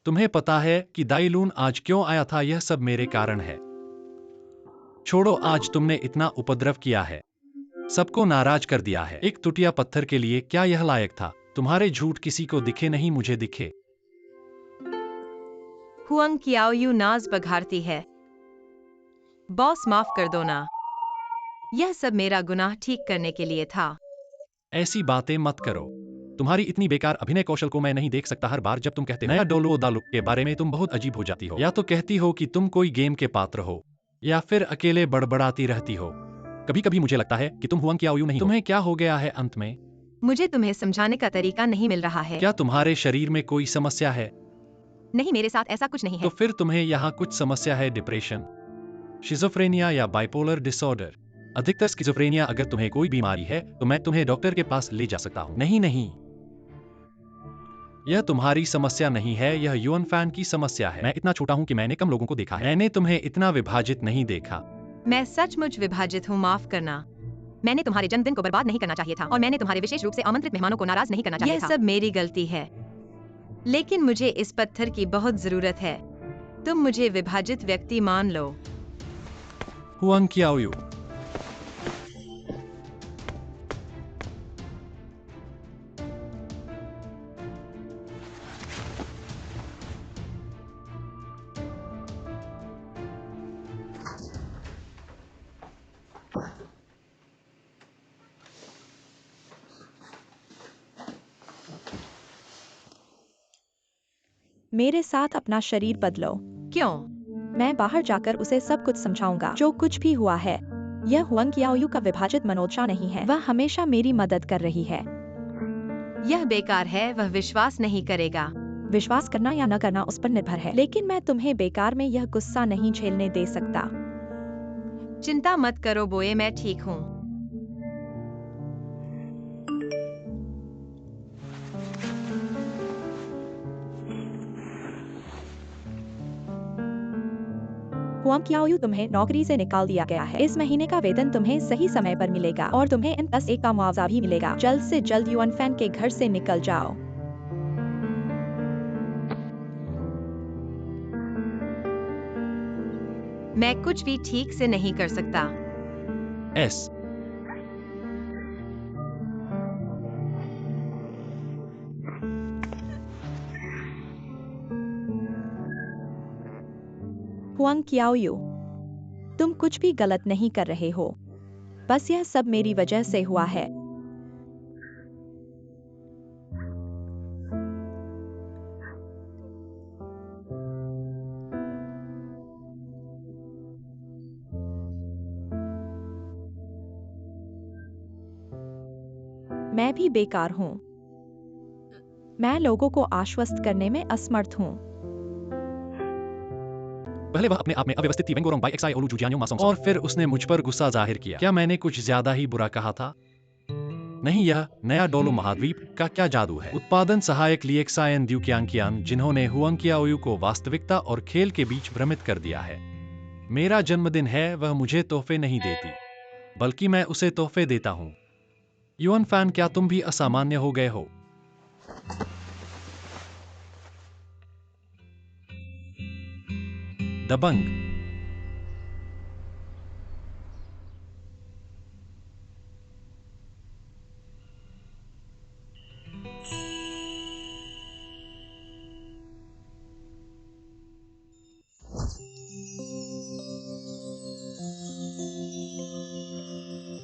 तुम्हें पता है कि दाइलून आज क्यों आया था? यह सब मेरे कारण है। छोड़ो, आज तुमने इतना उपद्रव किया है, सबको नाराज कर दिया है। एक टूटिया पत्थर के लिए क्या यह लायक था? तुम्हारे झूठ किसी को दिखे नहीं, मुझे दिखे। हुआंग क्याओयू नाज बघारती है। बॉस माफ कर दो ना, यह सब मेरा गुनाह ठीक करने के लिए था। ऐसी बातें मत करो। तुम्हारी इतनी बेकार अभिनय कौशल को मैं नहीं देख सकता। हर बार जब तुम कहते नया डोलो दालू के बारे में तुम बहुत अजीब हो जाती हो। या तो कहती हो कि तुम कोई गेम के पात्र हो, या फिर अकेले बड़बड़ाती रहती हो। कभी कभी मुझे लगता है कि तुम हुआंग क्याओयू नहीं हो। तुम्हें क्या हो गया है अंत में? मुझे तुम्हें समझाने का तरीका नहीं मिल रहा है। क्या तुम्हारे शरीर में कोई समस्या है? नहीं, मेरे साथ ऐसा कुछ नहीं है। तो फिर तुम्हें यहाँ कुछ समस्या है, डिप्रेशन, शिज़ोफ्रेनिया या बाइपोलर डिसऑर्डर। अधिकतर स्किज़ोफ्रेनिया। अगर तुम्हें कोई बीमारी है तो मैं तुम्हें डॉक्टर के पास ले जा सकता हूँ। नहीं नहीं, यह तुम्हारी समस्या नहीं है, यह युआन फैन की समस्या है। मैं इतना छोटा हूँ कि मैंने कम लोगों को देखा है। मैंने तुम्हें इतना विभाजित नहीं देखा। मैं सचमुच विभाजित हूँ, माफ करना। मैंने तुम्हारे जन्मदिन को बर्बाद नहीं करना चाहिए था, और मैंने तुम्हारे विशेष रूप से आमंत्रित मेहमानों को नाराज नहीं करना चाहिए था। यह सब मेरी गलती है, लेकिन मुझे इस पत्थर की बहुत जरूरत है। तुम मुझे विभाजित व्यक्ति मान लो। हुआंग क्याओयू, मेरे साथ अपना शरीर बदलो। क्यों? मैं बाहर जाकर उसे सब कुछ समझाऊंगा, जो कुछ भी हुआ है। यह हुआंग क्याओयू का विभाजित मनोदशा नहीं है। वह हमेशा मेरी मदद कर रही है। यह बेकार है, वह विश्वास नहीं करेगा। विश्वास करना या न करना उस पर निर्भर है, लेकिन मैं तुम्हें बेकार में यह गुस्सा नहीं झेलने दे सकता। चिंता मत करो बोए, मैं ठीक हूँ। हुआंग क्याओयू, तुम्हें नौकरी से निकाल दिया गया है। इस महीने का वेतन तुम्हें सही समय पर मिलेगा और तुम्हें N+1 का मुआवजा भी मिलेगा। जल्द से जल्द युआन फैन के घर से निकल जाओ। मैं कुछ भी ठीक से नहीं कर सकता। एस। हुआंग क्याओयू, तुम कुछ भी गलत नहीं कर रहे हो। बस यह सब मेरी वजह से हुआ है। मैं भी बेकार हूँ। मैं लोगों को आश्वस्त करने में असमर्थ हूँ। पहले वह अपने आप में अव्यवस्थित थी, वेंगोरोंग बाई एक्साई ओलू जुजियान्यो मासोंग, और फिर उसने मुझ पर गुस्सा जाहिर किया। क्या मैंने कुछ ज्यादा ही बुरा कहा था? नहीं, यह नया डोलो महाद्वीप का क्या जादू है? उत्पादन सहायक लिएक्सायन द्यूक्यांकियान, जिन्होंने हुआंग क्याओयू को वास्तविकता और खेल के बीच भ्रमित कर दिया है। मेरा जन्मदिन है, वह मुझे तोहफे नहीं देती, बल्कि मैं उसे तोहफे देता हूँ। युआन फैन, क्या तुम भी असामान्य हो गए हो? दबंग।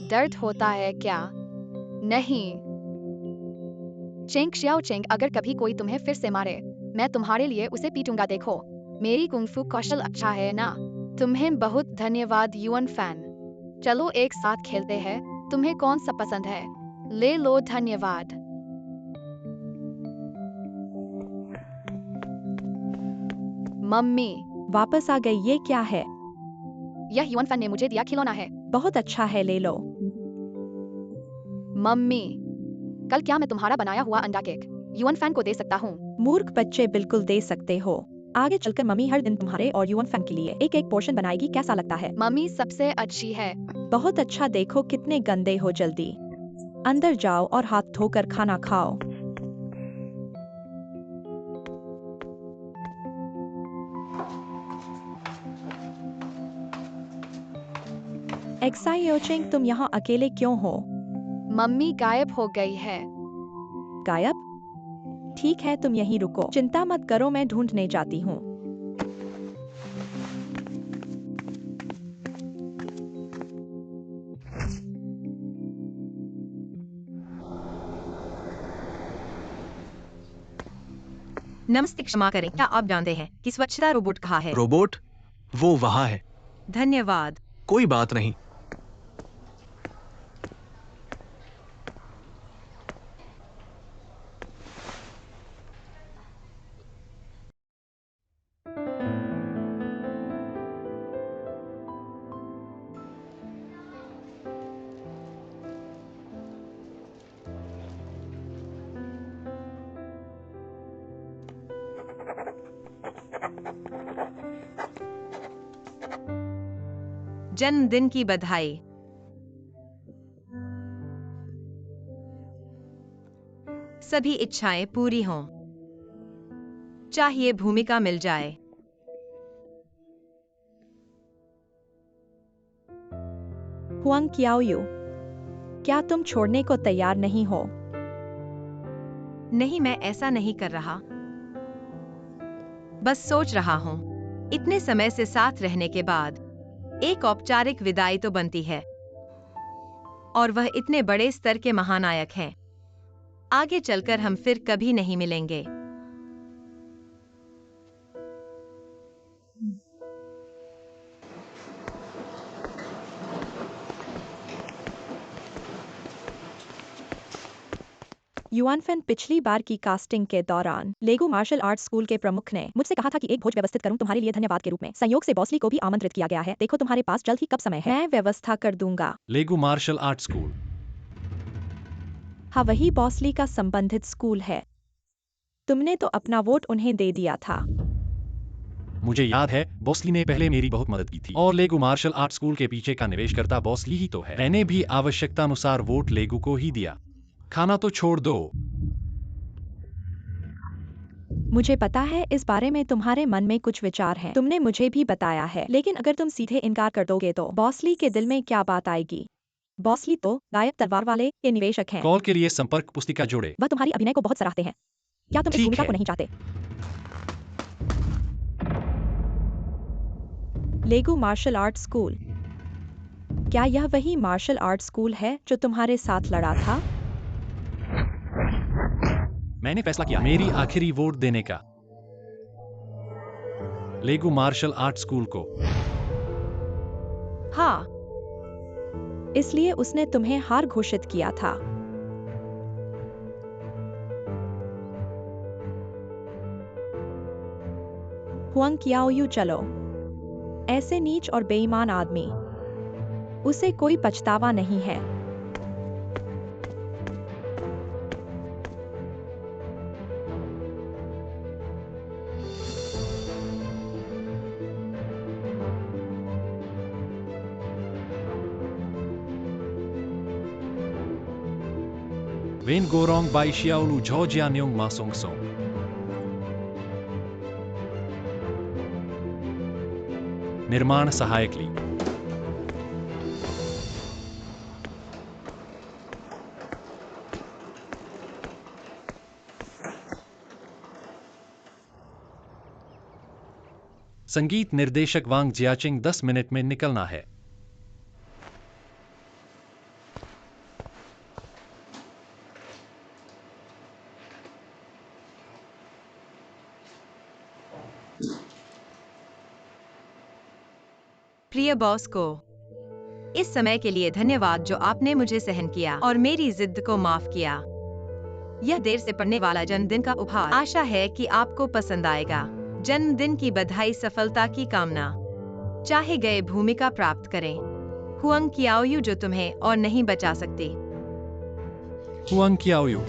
दर्द होता है क्या? नहीं। चेंग शियाओ चेंग, अगर कभी कोई तुम्हें फिर से मारे, मैं तुम्हारे लिए उसे पीटूंगा। देखो, मेरी कुंफू कौशल अच्छा है ना? तुम्हें बहुत धन्यवाद युआन फैन। चलो एक साथ खेलते हैं। तुम्हें कौन सा पसंद है? ले लो, धन्यवाद। मम्मी, वापस आ गई, ये क्या है? यह युआन फैन ने मुझे दिया खिलौना है। बहुत अच्छा है, ले लो। मम्मी, कल क्या मैं तुम्हारा बनाया हुआ अंडा केक युआन फैन को दे सकता हूँ? मूर्ख बच्चे, बिल्कुल दे सकते हो। आगे चलकर मम्मी हर दिन तुम्हारे और युआन फैन के लिए एक एक पोर्शन बनाएगी, कैसा लगता है? मम्मी सबसे अच्छी है। बहुत अच्छा। देखो कितने गंदे हो, जल्दी अंदर जाओ और हाथ धोकर खाना खाओ। एक्साई योचेंग, तुम यहाँ अकेले क्यों हो? मम्मी गायब हो गई है। गायब? ठीक है, तुम यहीं रुको, चिंता मत करो, मैं ढूंढने जाती हूँ। नमस्ते, क्षमा करें, क्या आप जानते हैं कि स्वच्छता रोबोट कहाँ है? रोबोट? वो वहां है। धन्यवाद। कोई बात नहीं। जन्मदिन की बधाई। सभी इच्छाएं पूरी हों। चाहिए भूमिका मिल जाए। हुआंग क्याओयू, क्या तुम छोड़ने को तैयार नहीं हो? नहीं, मैं ऐसा नहीं कर रहा। बस सोच रहा हूँ, इतने समय से साथ रहने के बाद एक औपचारिक विदाई तो बनती है, और वह इतने बड़े स्तर के महानायक हैं। आगे चलकर हम फिर कभी नहीं मिलेंगे। युआन फैन, पिछली बार की कास्टिंग के दौरान लेगो मार्शल आर्ट्स स्कूल के प्रमुख ने मुझसे कहा था कि एक भोज व्यवस्थित करूं तुम्हारे लिए धन्यवाद के रूप में। संयोग से बॉसली को भी आमंत्रित किया गया है। देखो तुम्हारे पास जल्द ही कब समय है, मैं व्यवस्था कर दूंगा। लेगो मार्शल आर्ट स्कूल। हाँ, वही बॉसली का संबंधित स्कूल है। तुमने तो अपना वोट उन्हें दे दिया था। मुझे याद है बॉसली ने पहले मेरी बहुत मदद की थी और लेगो मार्शल आर्ट स्कूल के पीछे का निवेशकर्ता बॉसली ही तो है। मैंने भी आवश्यकता अनुसार वोट लेगो को ही दिया। खाना तो छोड़ दो। मुझे पता है इस बारे में तुम्हारे मन में कुछ विचार हैं। तुमने मुझे भी बताया है, लेकिन अगर तुम सीधे इनकार कर दोगे तो बॉसली के दिल में क्या बात आएगी? बॉसली तो गायब तलवार वाले के निवेशक हैं। कॉल के लिए संपर्क पुस्तिका जोड़े। वह तुम्हारी अभिनय को बहुत सराहते हैं। क्या तुम इस ठीक भूमिका है। को नहीं चाहते? लेगो मार्शल आर्ट स्कूल। क्या यह वही मार्शल आर्ट स्कूल है जो तुम्हारे साथ लड़ा था? मैंने फैसला किया मेरी आखिरी वोट देने का लेगो मार्शल आर्ट स्कूल को। हाँ, इसलिए उसने तुम्हें हार घोषित किया था। हुआंग कियाओयू, चलो। ऐसे नीच और बेईमान आदमी, उसे कोई पछतावा नहीं है। Wen Gorong Bai Xiaolu Zhoujianyong Masongsong. निर्माण सहायक ली। संगीत निर्देशक वांग जियाचिंग 10 मिनट में निकलना है। प्रिय बॉस को इस समय के लिए धन्यवाद जो आपने मुझे सहन किया और मेरी जिद को माफ किया। यह देर से पड़ने वाला जन्मदिन का उपहार आशा है कि आपको पसंद आएगा। जन्मदिन की बधाई, सफलता की कामना। चाहे गए भूमिका प्राप्त करें। हुआंग कियाओयू, जो तुम्हें और नहीं बचा सकती। हुआंग कियाओयू।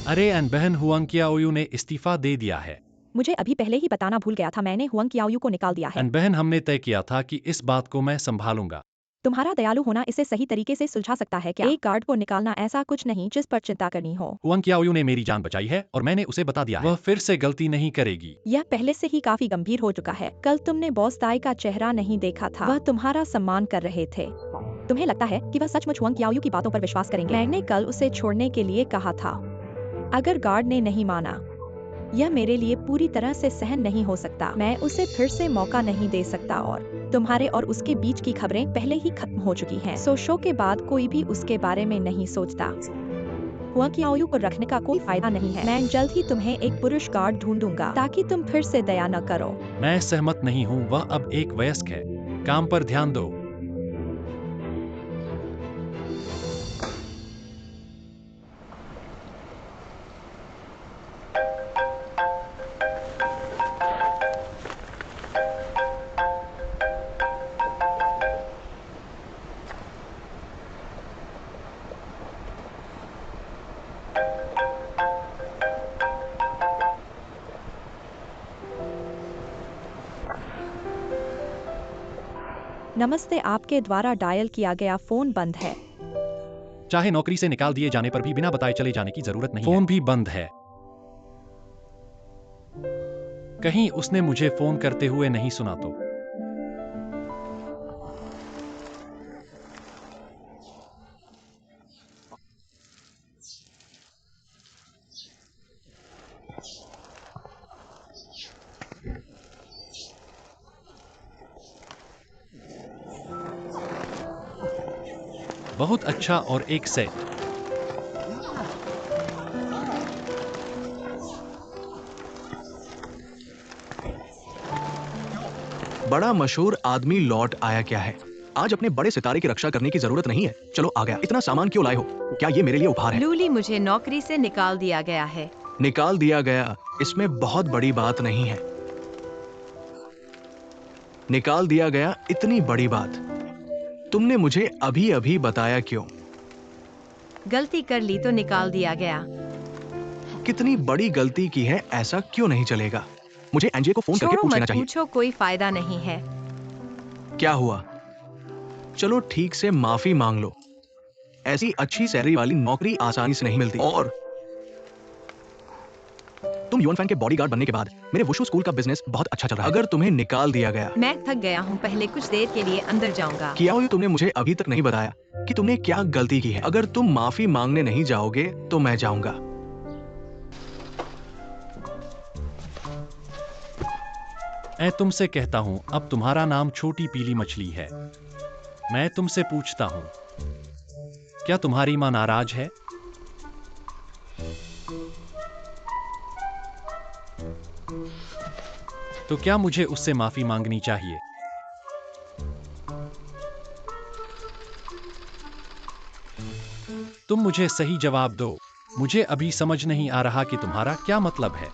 अरे एन बहन, हुआंग कियाओयू ने इस्तीफा दे दिया है। मुझे अभी पहले ही बताना भूल गया था, मैंने हुआंग कियाओयू को निकाल दिया है। एन बहन, हमने तय किया था कि इस बात को मैं संभालूंगा। तुम्हारा दयालु होना इसे सही तरीके से सुलझा सकता है क्या? एक गार्ड को निकालना ऐसा कुछ नहीं जिस पर चिंता करनी हो। हुआंग कियाओयू ने मेरी जान बचाई है और मैंने उसे बता दिया है, वह फिर से गलती नहीं करेगी। यह पहले से ही काफी गंभीर हो चुका है। कल तुमने बॉस दाई का चेहरा नहीं देखा था, वह तुम्हारा सम्मान कर रहे थे। तुम्हें लगता है कि वह सचमुच हुआंग कियाओयू की बातों पर विश्वास करेंगे? मैंने कल उसे छोड़ने के लिए कहा था। अगर गार्ड ने नहीं माना, यह मेरे लिए पूरी तरह से सहन नहीं हो सकता। मैं उसे फिर से मौका नहीं दे सकता और तुम्हारे और उसके बीच की खबरें पहले ही खत्म हो चुकी हैं। सो शो के बाद कोई भी उसके बारे में नहीं सोचता। हुआंग कियाओयू को रखने का कोई फायदा नहीं है। मैं जल्द ही तुम्हें एक पुरुष गार्ड ढूंढूंगा ताकि तुम फिर से दया न करो। मैं सहमत नहीं हूँ, वह अब एक वयस्क है। काम पर ध्यान दो। नमस्ते, आपके द्वारा डायल किया गया फोन बंद है। चाहे नौकरी से निकाल दिए जाने पर भी बिना बताए चले जाने की जरूरत नहीं। फोन भी बंद है। कहीं उसने मुझे फोन करते हुए नहीं सुना तो। बहुत अच्छा, और एक सेट। बड़ा मशहूर आदमी लौट आया क्या है? आज अपने बड़े सितारे की रक्षा करने की जरूरत नहीं है। चलो आ गया। इतना सामान क्यों लाए हो? क्या ये मेरे लिए उपहार है? लूली, मुझे नौकरी से निकाल दिया गया है। निकाल दिया गया, इसमें बहुत बड़ी बात नहीं है। निकाल दिया गया इतनी बड़ी बात तुमने मुझे अभी अभी बताया क्यों? गलती कर ली तो निकाल दिया गया। कितनी बड़ी गलती की है, ऐसा क्यों नहीं चलेगा? मुझे एंजे को फोन करके छोड़ो पूछ लेना मत चाहिए। पूछो, कोई फायदा नहीं है। क्या हुआ? चलो ठीक से माफी मांग लो। ऐसी अच्छी सैलरी वाली नौकरी आसानी से नहीं मिलती। और तुम यूएन फैन के बॉडीगार्ड बनने के बाद मेरे वुशु स्कूल का बिजनेस बहुत अच्छा चल रहा है। अगर तुम्हें निकाल दिया गया, मैं थक गया हूँ, पहले कुछ देर के लिए अंदर जाऊंगा। कियाओ, तुमने मुझे अभी तक नहीं बताया कि तुमने क्या गलती की है। अगर तुम माफी मांगने नहीं जाओगे तो मैं जाऊंगा। मैं तुमसे कहता हूँ, अब तुम्हारा नाम छोटी पीली मछली है। मैं तुमसे पूछता हूँ, क्या तुम्हारी मां नाराज है? तो क्या मुझे उससे माफी मांगनी चाहिए? तुम मुझे सही जवाब दो। मुझे अभी समझ नहीं आ रहा कि तुम्हारा क्या मतलब है।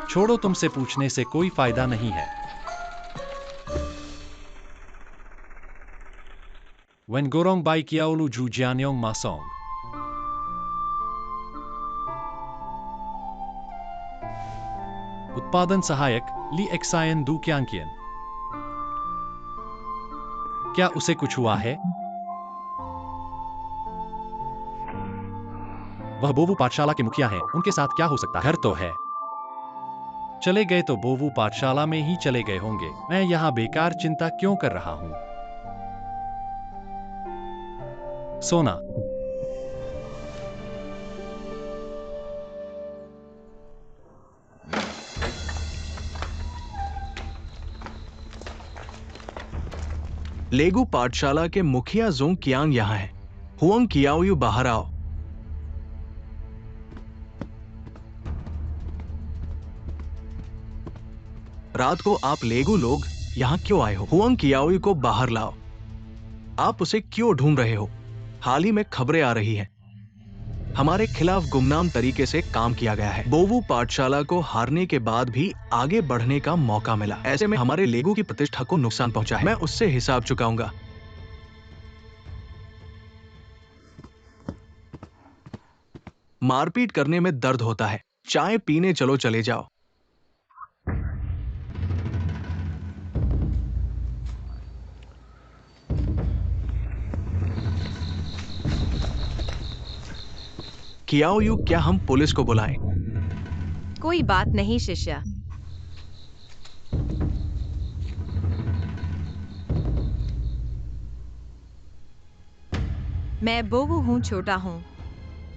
छोड़ो, तुमसे पूछने से कोई फायदा नहीं है। When Gorong Bai Kiaolu Ju Jianyong Masong. उत्पादन सहायक ली एक्सायन दू क्यांकियन। क्या उसे कुछ हुआ है? वह बोवू पाठशाला के मुखिया हैं, उनके साथ क्या हो सकता है? घर तो है। चले गए तो बोवू पाठशाला में ही चले गए होंगे। मैं यहाँ बेकार चिंता क्यों कर रहा हूँ? सोना। लेगू पाठशाला के मुखिया जोंग कियांग यहाँ है। हुआंग कियाओयू बाहर आओ। रात को आप लेगू लोग यहाँ क्यों आए हो? हुआंग कियाओयू को बाहर लाओ। आप उसे क्यों ढूंढ रहे हो? हाल ही में खबरें आ रही हैं, हमारे खिलाफ गुमनाम तरीके से काम किया गया है। बोवू पाठशाला को हारने के बाद भी आगे बढ़ने का मौका मिला। ऐसे में हमारे लेगू की प्रतिष्ठा को नुकसान पहुंचा है। मैं उससे हिसाब चुकाऊंगा। मारपीट करने में दर्द होता है। चाय पीने चलो, चले जाओ। कियाओयू, क्या हम पुलिस को बुलाएं? कोई बात नहीं शिष्य। मैं बोवू हूँ, छोटा हूँ।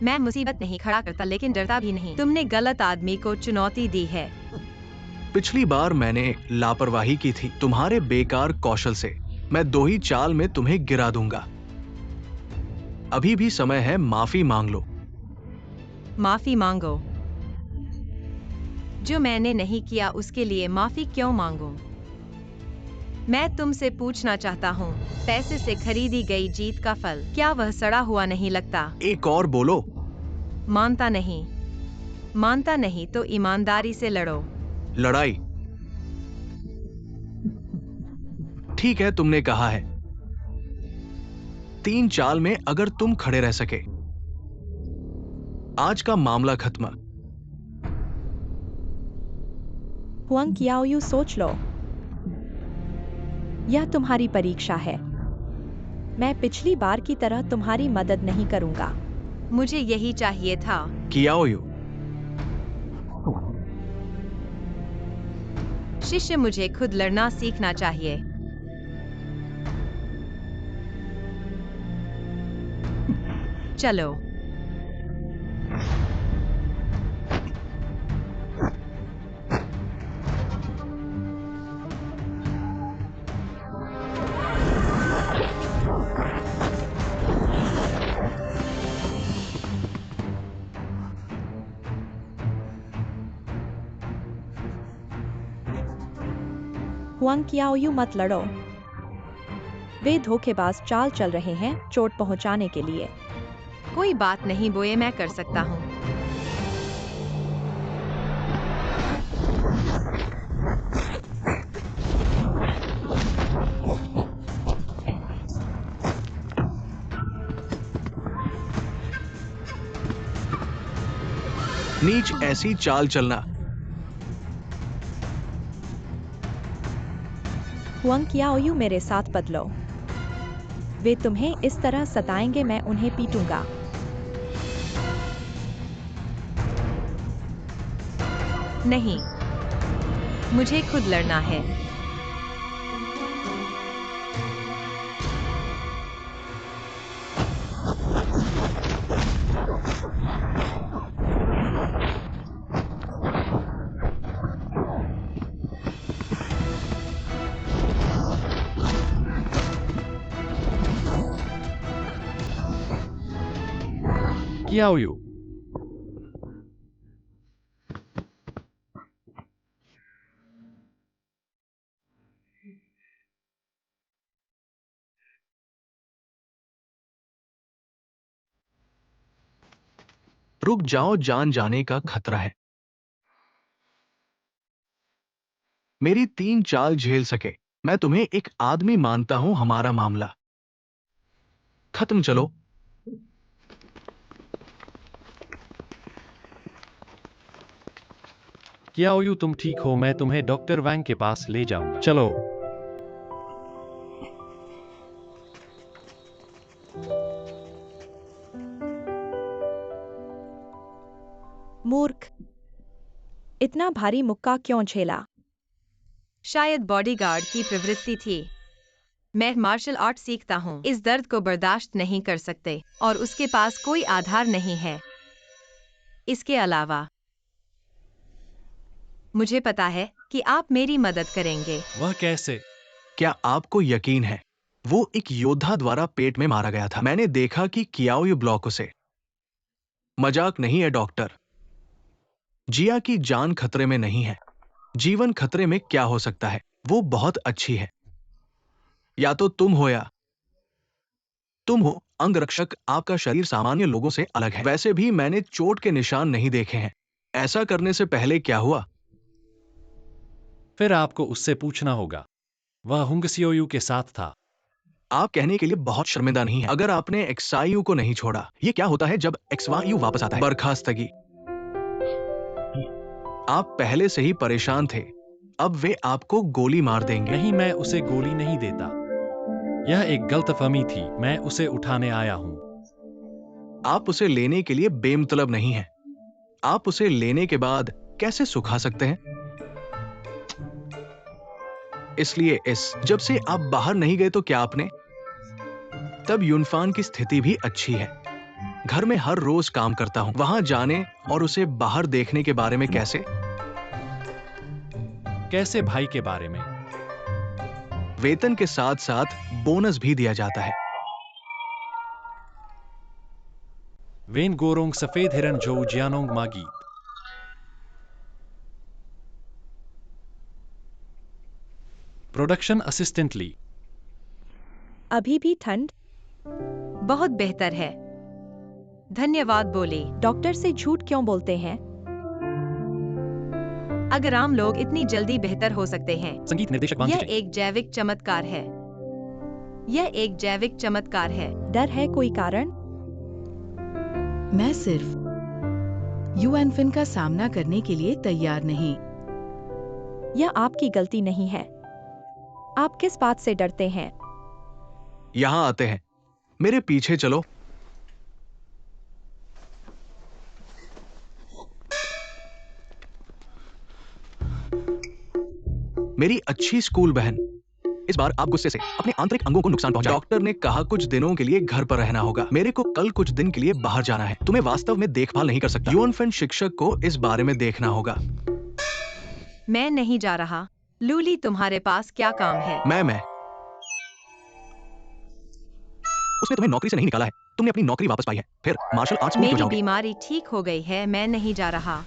मैं मुसीबत नहीं खड़ा करता, लेकिन डरता भी नहीं। तुमने गलत आदमी को चुनौती दी है। पिछली बार मैंने लापरवाही की थी। तुम्हारे बेकार कौशल से मैं 2 ही चाल में तुम्हें गिरा दूंगा। अभी भी समय है, माफी मांग लो। माफी मांगो। जो मैंने नहीं किया उसके लिए माफी क्यों मांगूं? मैं तुमसे पूछना चाहता हूँ, पैसे से खरीदी गई जीत का फल, क्या वह सड़ा हुआ नहीं लगता? एक और बोलो। मानता नहीं। मानता नहीं तो ईमानदारी से लड़ो। लड़ाई? ठीक है, तुमने कहा है। 3 चाल में अगर तुम खड़े रह सके, आज का मामला खत्म। हुआंग कियाओयू, सोच लो। यह तुम्हारी परीक्षा है। मैं पिछली बार की तरह तुम्हारी मदद नहीं करूंगा। मुझे यही चाहिए था। कियाओयू, शिष्य, मुझे खुद लड़ना सीखना चाहिए। चलो। हुआंग कियाओयू मत लड़ो। वे धोखेबाज चाल चल रहे हैं चोट पहुंचाने के लिए। कोई बात नहीं बोए, मैं कर सकता हूँ। नीच ऐसी चाल चलना। हुआंग कियाओयू मेरे साथ बदलो। वे तुम्हें इस तरह सताएंगे, मैं उन्हें पीटूंगा। नहीं, मुझे खुद लड़ना है। कियाओयू, रुक जाओ, जान जाने का खतरा है। मेरी 3 चाल झेल सके, मैं तुम्हें एक आदमी मानता हूं। हमारा मामला खत्म। चलो। कियाओयू तुम ठीक हो, मैं तुम्हें डॉक्टर वैंग के पास ले जाऊंगा। चलो। मूर्ख, इतना भारी मुक्का क्यों झेला? शायद बॉडीगार्ड की प्रवृत्ति थी। मैं मार्शल आर्ट सीखता हूँ, इस दर्द को बर्दाश्त नहीं कर सकते और उसके पास कोई आधार नहीं है। इसके अलावा मुझे पता है कि आप मेरी मदद करेंगे। वह कैसे? क्या आपको यकीन है वो एक योद्धा द्वारा पेट में मारा गया था? मैंने देखा कि कियाओयू ब्लॉक उसे। मजाक नहीं है डॉक्टर। जिया की जान खतरे में नहीं है। जीवन खतरे में क्या हो सकता है? वो बहुत अच्छी है। या तो तुम हो या तुम हो अंगरक्षक। आपका शरीर सामान्य लोगों से अलग है। वैसे भी मैंने चोट के निशान नहीं देखे हैं। ऐसा करने से पहले क्या हुआ? फिर आपको उससे पूछना होगा। वह हुंगसियोयू के साथ था। आप कहने के लिए बहुत शर्मिंदा नहीं है अगर आपने एक्सायू को नहीं छोड़ा। ये क्या होता है जब एक्सवायू वापस आता है? बर्खास्तगी। आप पहले से ही परेशान थे, अब वे आपको गोली मार देंगे। नहीं, मैं उसे गोली नहीं देता। यह एक गलतफहमी थी। मैं उसे उठाने आया हूं। आप उसे लेने के लिए बेमतलब नहीं हैं। आप उसे लेने के बाद कैसे सुखा सकते हैं? इसलिए जब से आप बाहर नहीं गए तो क्या आपने? तब यूनफान की स्थिति भी अच्छी है। घर में हर रोज काम करता हूं। वहां जाने और उसे बाहर देखने के बारे में कैसे? कैसे भाई के बारे में? वेतन के साथ साथ बोनस भी दिया जाता है। वेन गोरोंग सफेद हिरन जो जियानोंग मागी। प्रोडक्शन असिस्टेंटली। अभी भी ठंड? बहुत बेहतर है, धन्यवाद बोले। डॉक्टर से झूठ क्यों बोलते हैं? अगर आम लोग इतनी जल्दी बेहतर हो सकते हैं। संगीत निर्देशक यह वांगची। एक जैविक चमत्कार है। यह एक जैविक चमत्कार है। डर है कोई कारण? मैं सिर्फ यूएनफिन का सामना करने के लिए तैयार नहीं। यह आपकी गलती नहीं है। आप किस बात से डरते हैं? यहां आते हैं, मेरे पीछे चलो। मेरी अच्छी स्कूल बहन, इस बार आप गुस्से से अपने आंतरिक अंगों को नुकसान पहुंचा। डॉक्टर ने कहा कुछ दिनों के लिए घर पर रहना होगा। मेरे को कल कुछ दिन के लिए बाहर जाना है। तुम्हें वास्तव में देखभाल नहीं कर सकता। यूएनफिन शिक्षक को इस बारे में देखना होगा। मैं नहीं जा रहा। लूली, तुम्हारे पास क्या काम है? मैं उसने तुम्हें नौकरी से नहीं निकाला है। तुमने अपनी नौकरी वापस पाई है। फिर मार्शल आर्ट्स स्कूल क्यों मेरी जाओगे? बीमारी ठीक हो गई है, मैं नहीं जा रहा।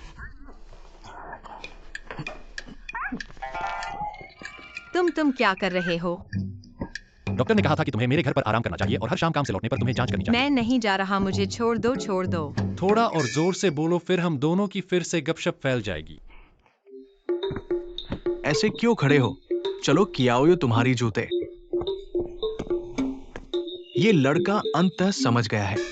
तुम क्या कर रहे हो? डॉक्टर ने कहा था कि तुम्हें मेरे घर पर आराम करना चाहिए और हर शाम काम से लौटने पर तुम्हें जांच करनी चाहिए। मैं नहीं जा रहा, मुझे छोड़ दो, छोड़ दो। थोड़ा और जोर से बोलो, फिर हम दोनों की फिर से गपशप फैल जाएगी। ऐसे क्यों खड़े हो? चलो कियाओ तुम्हारी जूते। ये लड़का अंततः समझ गया है।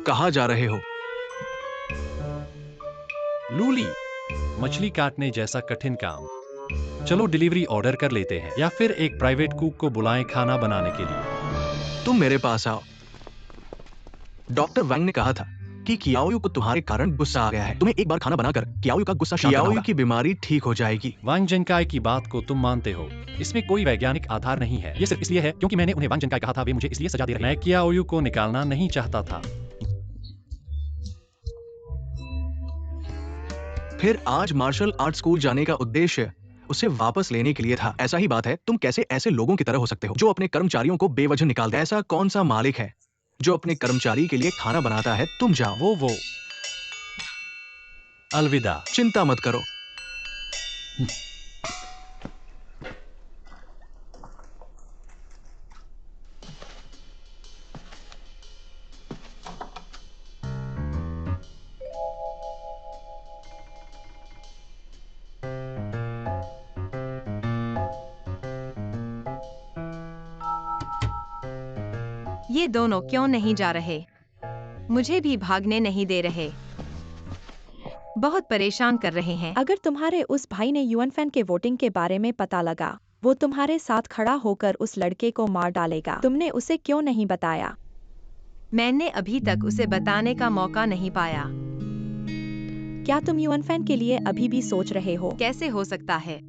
कहाँ जा रहे हो? लूली, मछली काटने जैसा कठिन काम। चलो डिलीवरी ऑर्डर कर लेते हैं या फिर एक प्राइवेट कुक को बुलाएं खाना बनाने के लिए। तुम मेरे पास आओ। डॉक्टर वैंग ने कहा था कि कियाओ को तुम्हारे कारण गुस्सा आ गया है। तुम्हें एक बार खाना बनाकर कियाओ का गुस्सा शांत करना होगा। की बीमारी ठीक हो जाएगी। वांग जिनकाई की बात को तुम मानते हो? इसमें कोई वैज्ञानिक आधार नहीं है। ये सिर्फ इसलिए है क्योंकि मैंने उन्हें वांग जिनकाई कहा था वे मुझे इसलिए सजा दे रहे हैं। मैं कियाओ को निकालना नहीं चाहता था। फिर आज मार्शल आर्ट स्कूल जाने का उद्देश्य उसे वापस लेने के लिए था। ऐसा ही बात है। तुम कैसे ऐसे लोगों की तरह हो सकते हो जो अपने कर्मचारियों को बेवजह निकाल दे? ऐसा कौन सा मालिक है जो अपने कर्मचारी के लिए खाना बनाता है? तुम जाओ। वो अलविदा। चिंता मत करो। ये दोनों क्यों नहीं जा रहे? मुझे भी भागने नहीं दे रहे। बहुत परेशान कर रहे हैं। अगर तुम्हारे उस भाई ने युएन फैन के वोटिंग के बारे में पता लगा, वो तुम्हारे साथ खड़ा होकर उस लड़के को मार डालेगा। तुमने उसे क्यों नहीं बताया? मैंने अभी तक उसे बताने का मौका नहीं पाया। क्या तुम युएन फैन के लिए अभी भी सोच रहे हो? कैसे हो सकता है?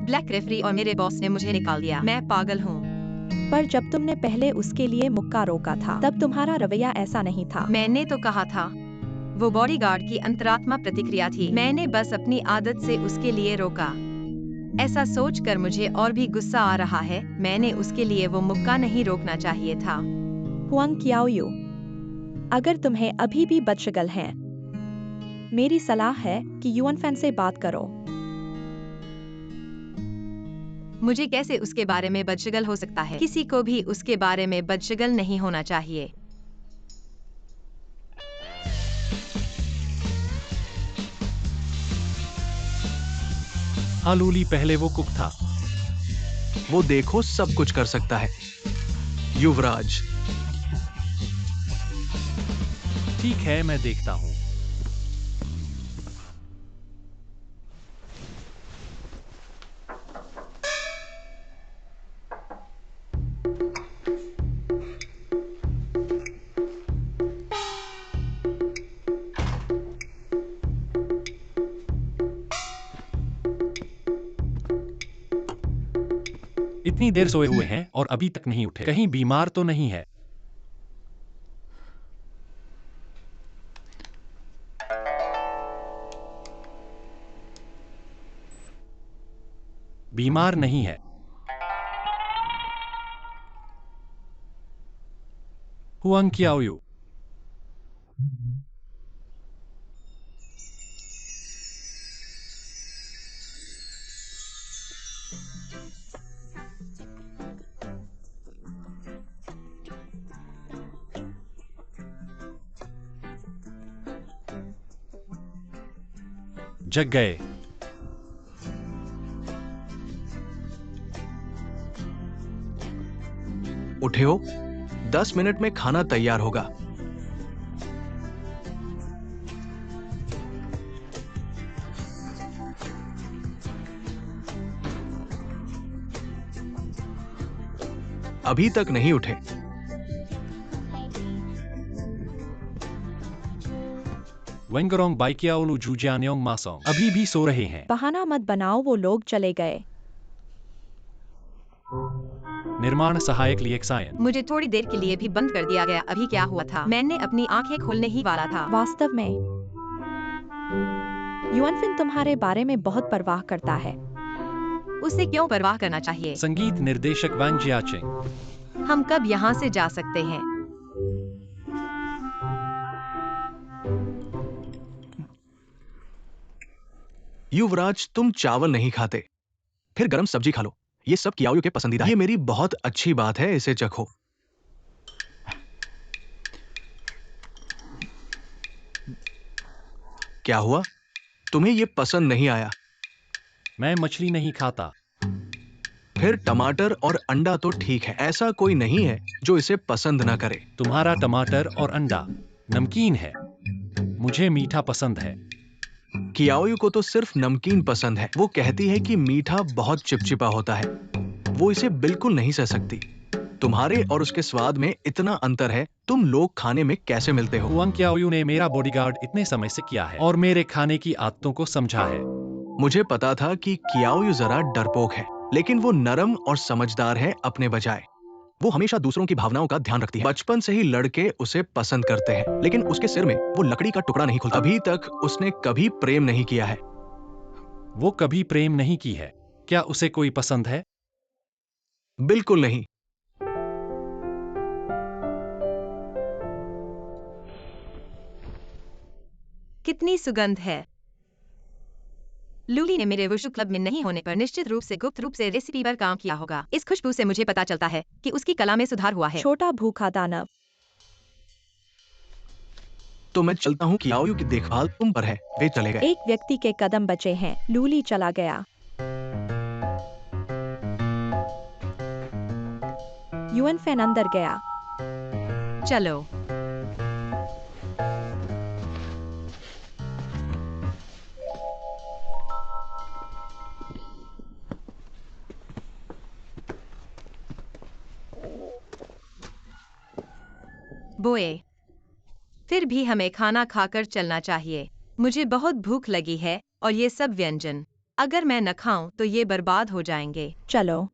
ब्लैक रेफरी और मेरे बॉस ने मुझे निकाल दिया। मैं पागल हूँ। पर जब तुमने पहले उसके लिए मुक्का रोका था, तब तुम्हारा रवैया ऐसा नहीं था। मैंने तो कहा था, वो बॉडीगार्ड की अंतरात्मा प्रतिक्रिया थी। मैंने बस अपनी आदत से उसके लिए रोका। ऐसा सोचकर मुझे और भी गुस्सा आ रहा है। मैंने उसके लिए वो मुक्का नहीं रोकना चाहिए था। हुआंग कियाओयू, अगर तुम्हें अभी भी बदशगल हैं, मेरी सलाह है कि युएन फैन से बात करो। मुझे कैसे उसके बारे में बदशगल हो सकता है? किसी को भी उसके बारे में बदशगल नहीं होना चाहिए। हाँ लूली, पहले वो कुक था। वो देखो सब कुछ कर सकता है। युवराज। ठीक है, मैं देखता हूँ। इतनी देर सोए हुए हैं और अभी तक नहीं उठे। कहीं बीमार तो नहीं है? बीमार नहीं है। हुआंग कियाओयू, जग गए। उठे हो? 10 मिनट में खाना तैयार होगा। अभी तक नहीं उठे। वेंगरोंग बाइकियाओलू जूजियान्योंग मासोंग अभी भी सो रहे हैं। बहाना मत बनाओ, वो लोग चले गए। निर्माण सहायक लिएक्सायन। मुझे थोड़ी देर के लिए भी बंद कर दिया गया। अभी क्या हुआ था? मैंने अपनी आंखें खोलने ही वाला था। वास्तव में युअनफिन तुम्हारे बारे में बहुत परवाह करता है। उससे क्यों परवाह करना चाहिए? संगीत निर्देशक वांग जियाचिंग। हम कब यहाँ से जा सकते हैं? युवराज, तुम चावल नहीं खाते, फिर गरम सब्जी खा लो। ये सब कियाओ के पसंदीदा है। ये मेरी बहुत अच्छी बात है, इसे चखो। क्या हुआ? तुम्हें ये पसंद नहीं आया? मैं मछली नहीं खाता। फिर टमाटर और अंडा तो ठीक है। ऐसा कोई नहीं है जो इसे पसंद ना करे। तुम्हारा टमाटर और अंडा नमकीन है। मुझे मीठा पसंद है। कियाओ को तो सिर्फ नमकीन पसंद है। वो कहती है कि मीठा बहुत चिपचिपा होता है। वो इसे बिल्कुल नहीं सह सकती। तुम्हारे और उसके स्वाद में इतना अंतर है। तुम लोग खाने में कैसे मिलते हो? हुआंग कियाओयू ने मेरा बॉडीगार्ड इतने समय से किया है और मेरे खाने की आदतों को समझा है। मुझे पता था कि कियाओ जरा डरपोक है, लेकिन वो नरम और समझदार है अपने बजाय। वो हमेशा दूसरों की भावनाओं का ध्यान रखती है। बचपन से ही लड़के उसे पसंद करते हैं, लेकिन उसके सिर में वो लकड़ी का टुकड़ा नहीं खुलता। अभी तक उसने कभी प्रेम नहीं किया है। वो कभी प्रेम नहीं की है। क्या उसे कोई पसंद है? बिल्कुल नहीं। कितनी सुगंध है। लूली ने मेरे वुशु क्लब में नहीं होने पर निश्चित रूप से गुप्त रूप से रेसिपी पर काम किया होगा। इस खुशबू से मुझे पता चलता है कि उसकी कला में सुधार हुआ है। छोटा भूखा दानव। तो मैं चलता हूँ। कियाओ की देखभाल तुम पर है। वे चले गए। एक व्यक्ति के कदम बचे हैं। लूली चला गया। युअनफिन अंदर गया। चलो। बोए, फिर भी हमें खाना खाकर चलना चाहिए। मुझे बहुत भूख लगी है और ये सब व्यंजन, अगर मैं न खाऊं तो ये बर्बाद हो जाएंगे। चलो।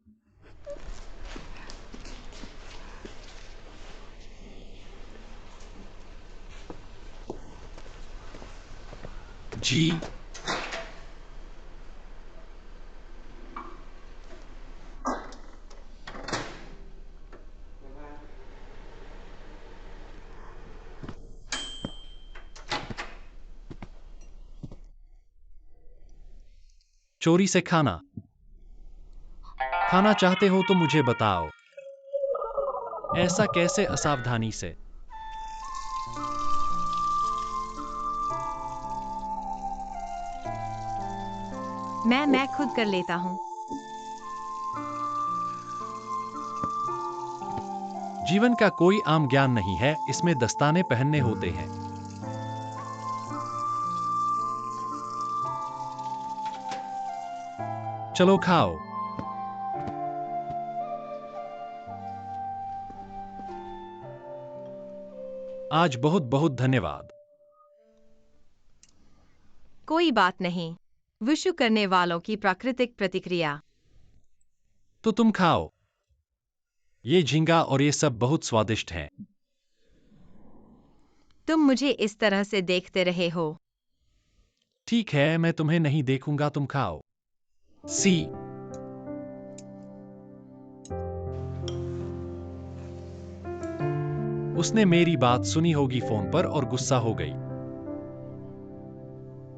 जी। चोरी से खाना खाना चाहते हो तो मुझे बताओ। ऐसा कैसे असावधानी से? मैं खुद कर लेता हूँ। जीवन का कोई आम ज्ञान नहीं है, इसमें दस्ताने पहनने होते हैं। चलो खाओ। आज बहुत बहुत धन्यवाद। कोई बात नहीं। वुशु करने वालों की प्राकृतिक प्रतिक्रिया। तो तुम खाओ। ये झींगा और ये सब बहुत स्वादिष्ट हैं। तुम मुझे इस तरह से देखते रहे हो। ठीक है, मैं तुम्हें नहीं देखूंगा, तुम खाओ। सी। उसने मेरी बात सुनी होगी फोन पर और गुस्सा हो गई।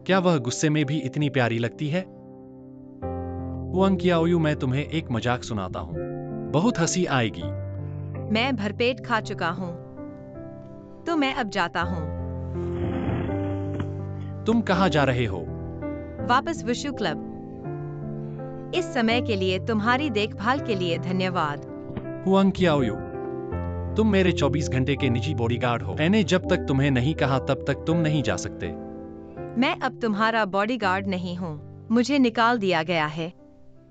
क्या वह गुस्से में भी इतनी प्यारी लगती है? हुआंग कियाओयू, मैं तुम्हें एक मजाक सुनाता हूं। बहुत हंसी आएगी। मैं भरपेट खा चुका हूँ, तो मैं अब जाता हूँ। तुम कहाँ जा रहे हो? वापस वुशु क्लब। इस समय के लिए तुम्हारी देखभाल के लिए धन्यवाद। हुआंग कियाओयू, तुम मेरे 24 घंटे के निजी बॉडीगार्ड हो। मैंने जब तक तुम्हें नहीं कहा तब तक तुम नहीं जा सकते। मैं अब तुम्हारा बॉडीगार्ड नहीं हूँ। मुझे निकाल दिया गया है।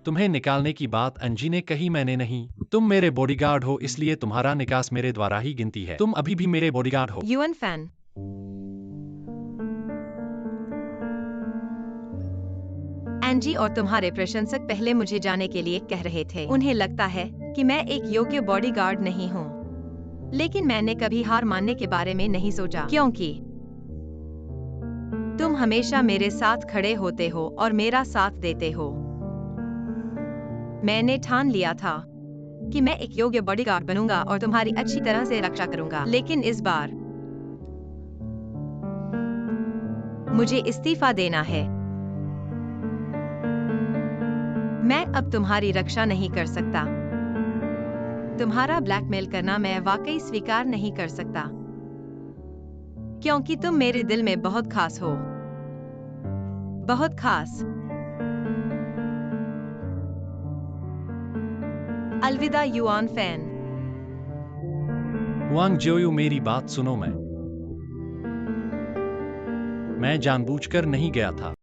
तुम्हें निकालने की बात अंजी ने कही, मैंने नहीं। तुम मेरे बॉडीगार्ड हो, इसलिए तुम्हारा निकास मेरे द्वारा ही गिनती है। तुम अभी भी मेरे बॉडीगार्ड हो। युअनफिन। एंजी और तुम्हारे प्रशंसक पहले मुझे जाने के लिए कह रहे थे। उन्हें लगता है कि मैं एक योग्य बॉडीगार्ड नहीं हूँ, लेकिन मैंने कभी हार मानने के बारे में नहीं सोचा, क्योंकि तुम हमेशा मेरे साथ खड़े होते हो और मेरा साथ देते हो। मैंने ठान लिया था कि मैं एक योग्य बॉडीगार्ड बनूंगा और तुम्हारी अच्छी तरह से रक्षा करूंगा, लेकिन इस बार मुझे इस्तीफा देना है। मैं अब तुम्हारी रक्षा नहीं कर सकता। तुम्हारा ब्लैकमेल करना मैं वाकई स्वीकार नहीं कर सकता, क्योंकि तुम मेरे दिल में बहुत खास हो, बहुत खास। अलविदा युआन फैन। हुआंग जियोयू, मेरी बात सुनो। मैं जानबूझकर नहीं गया था।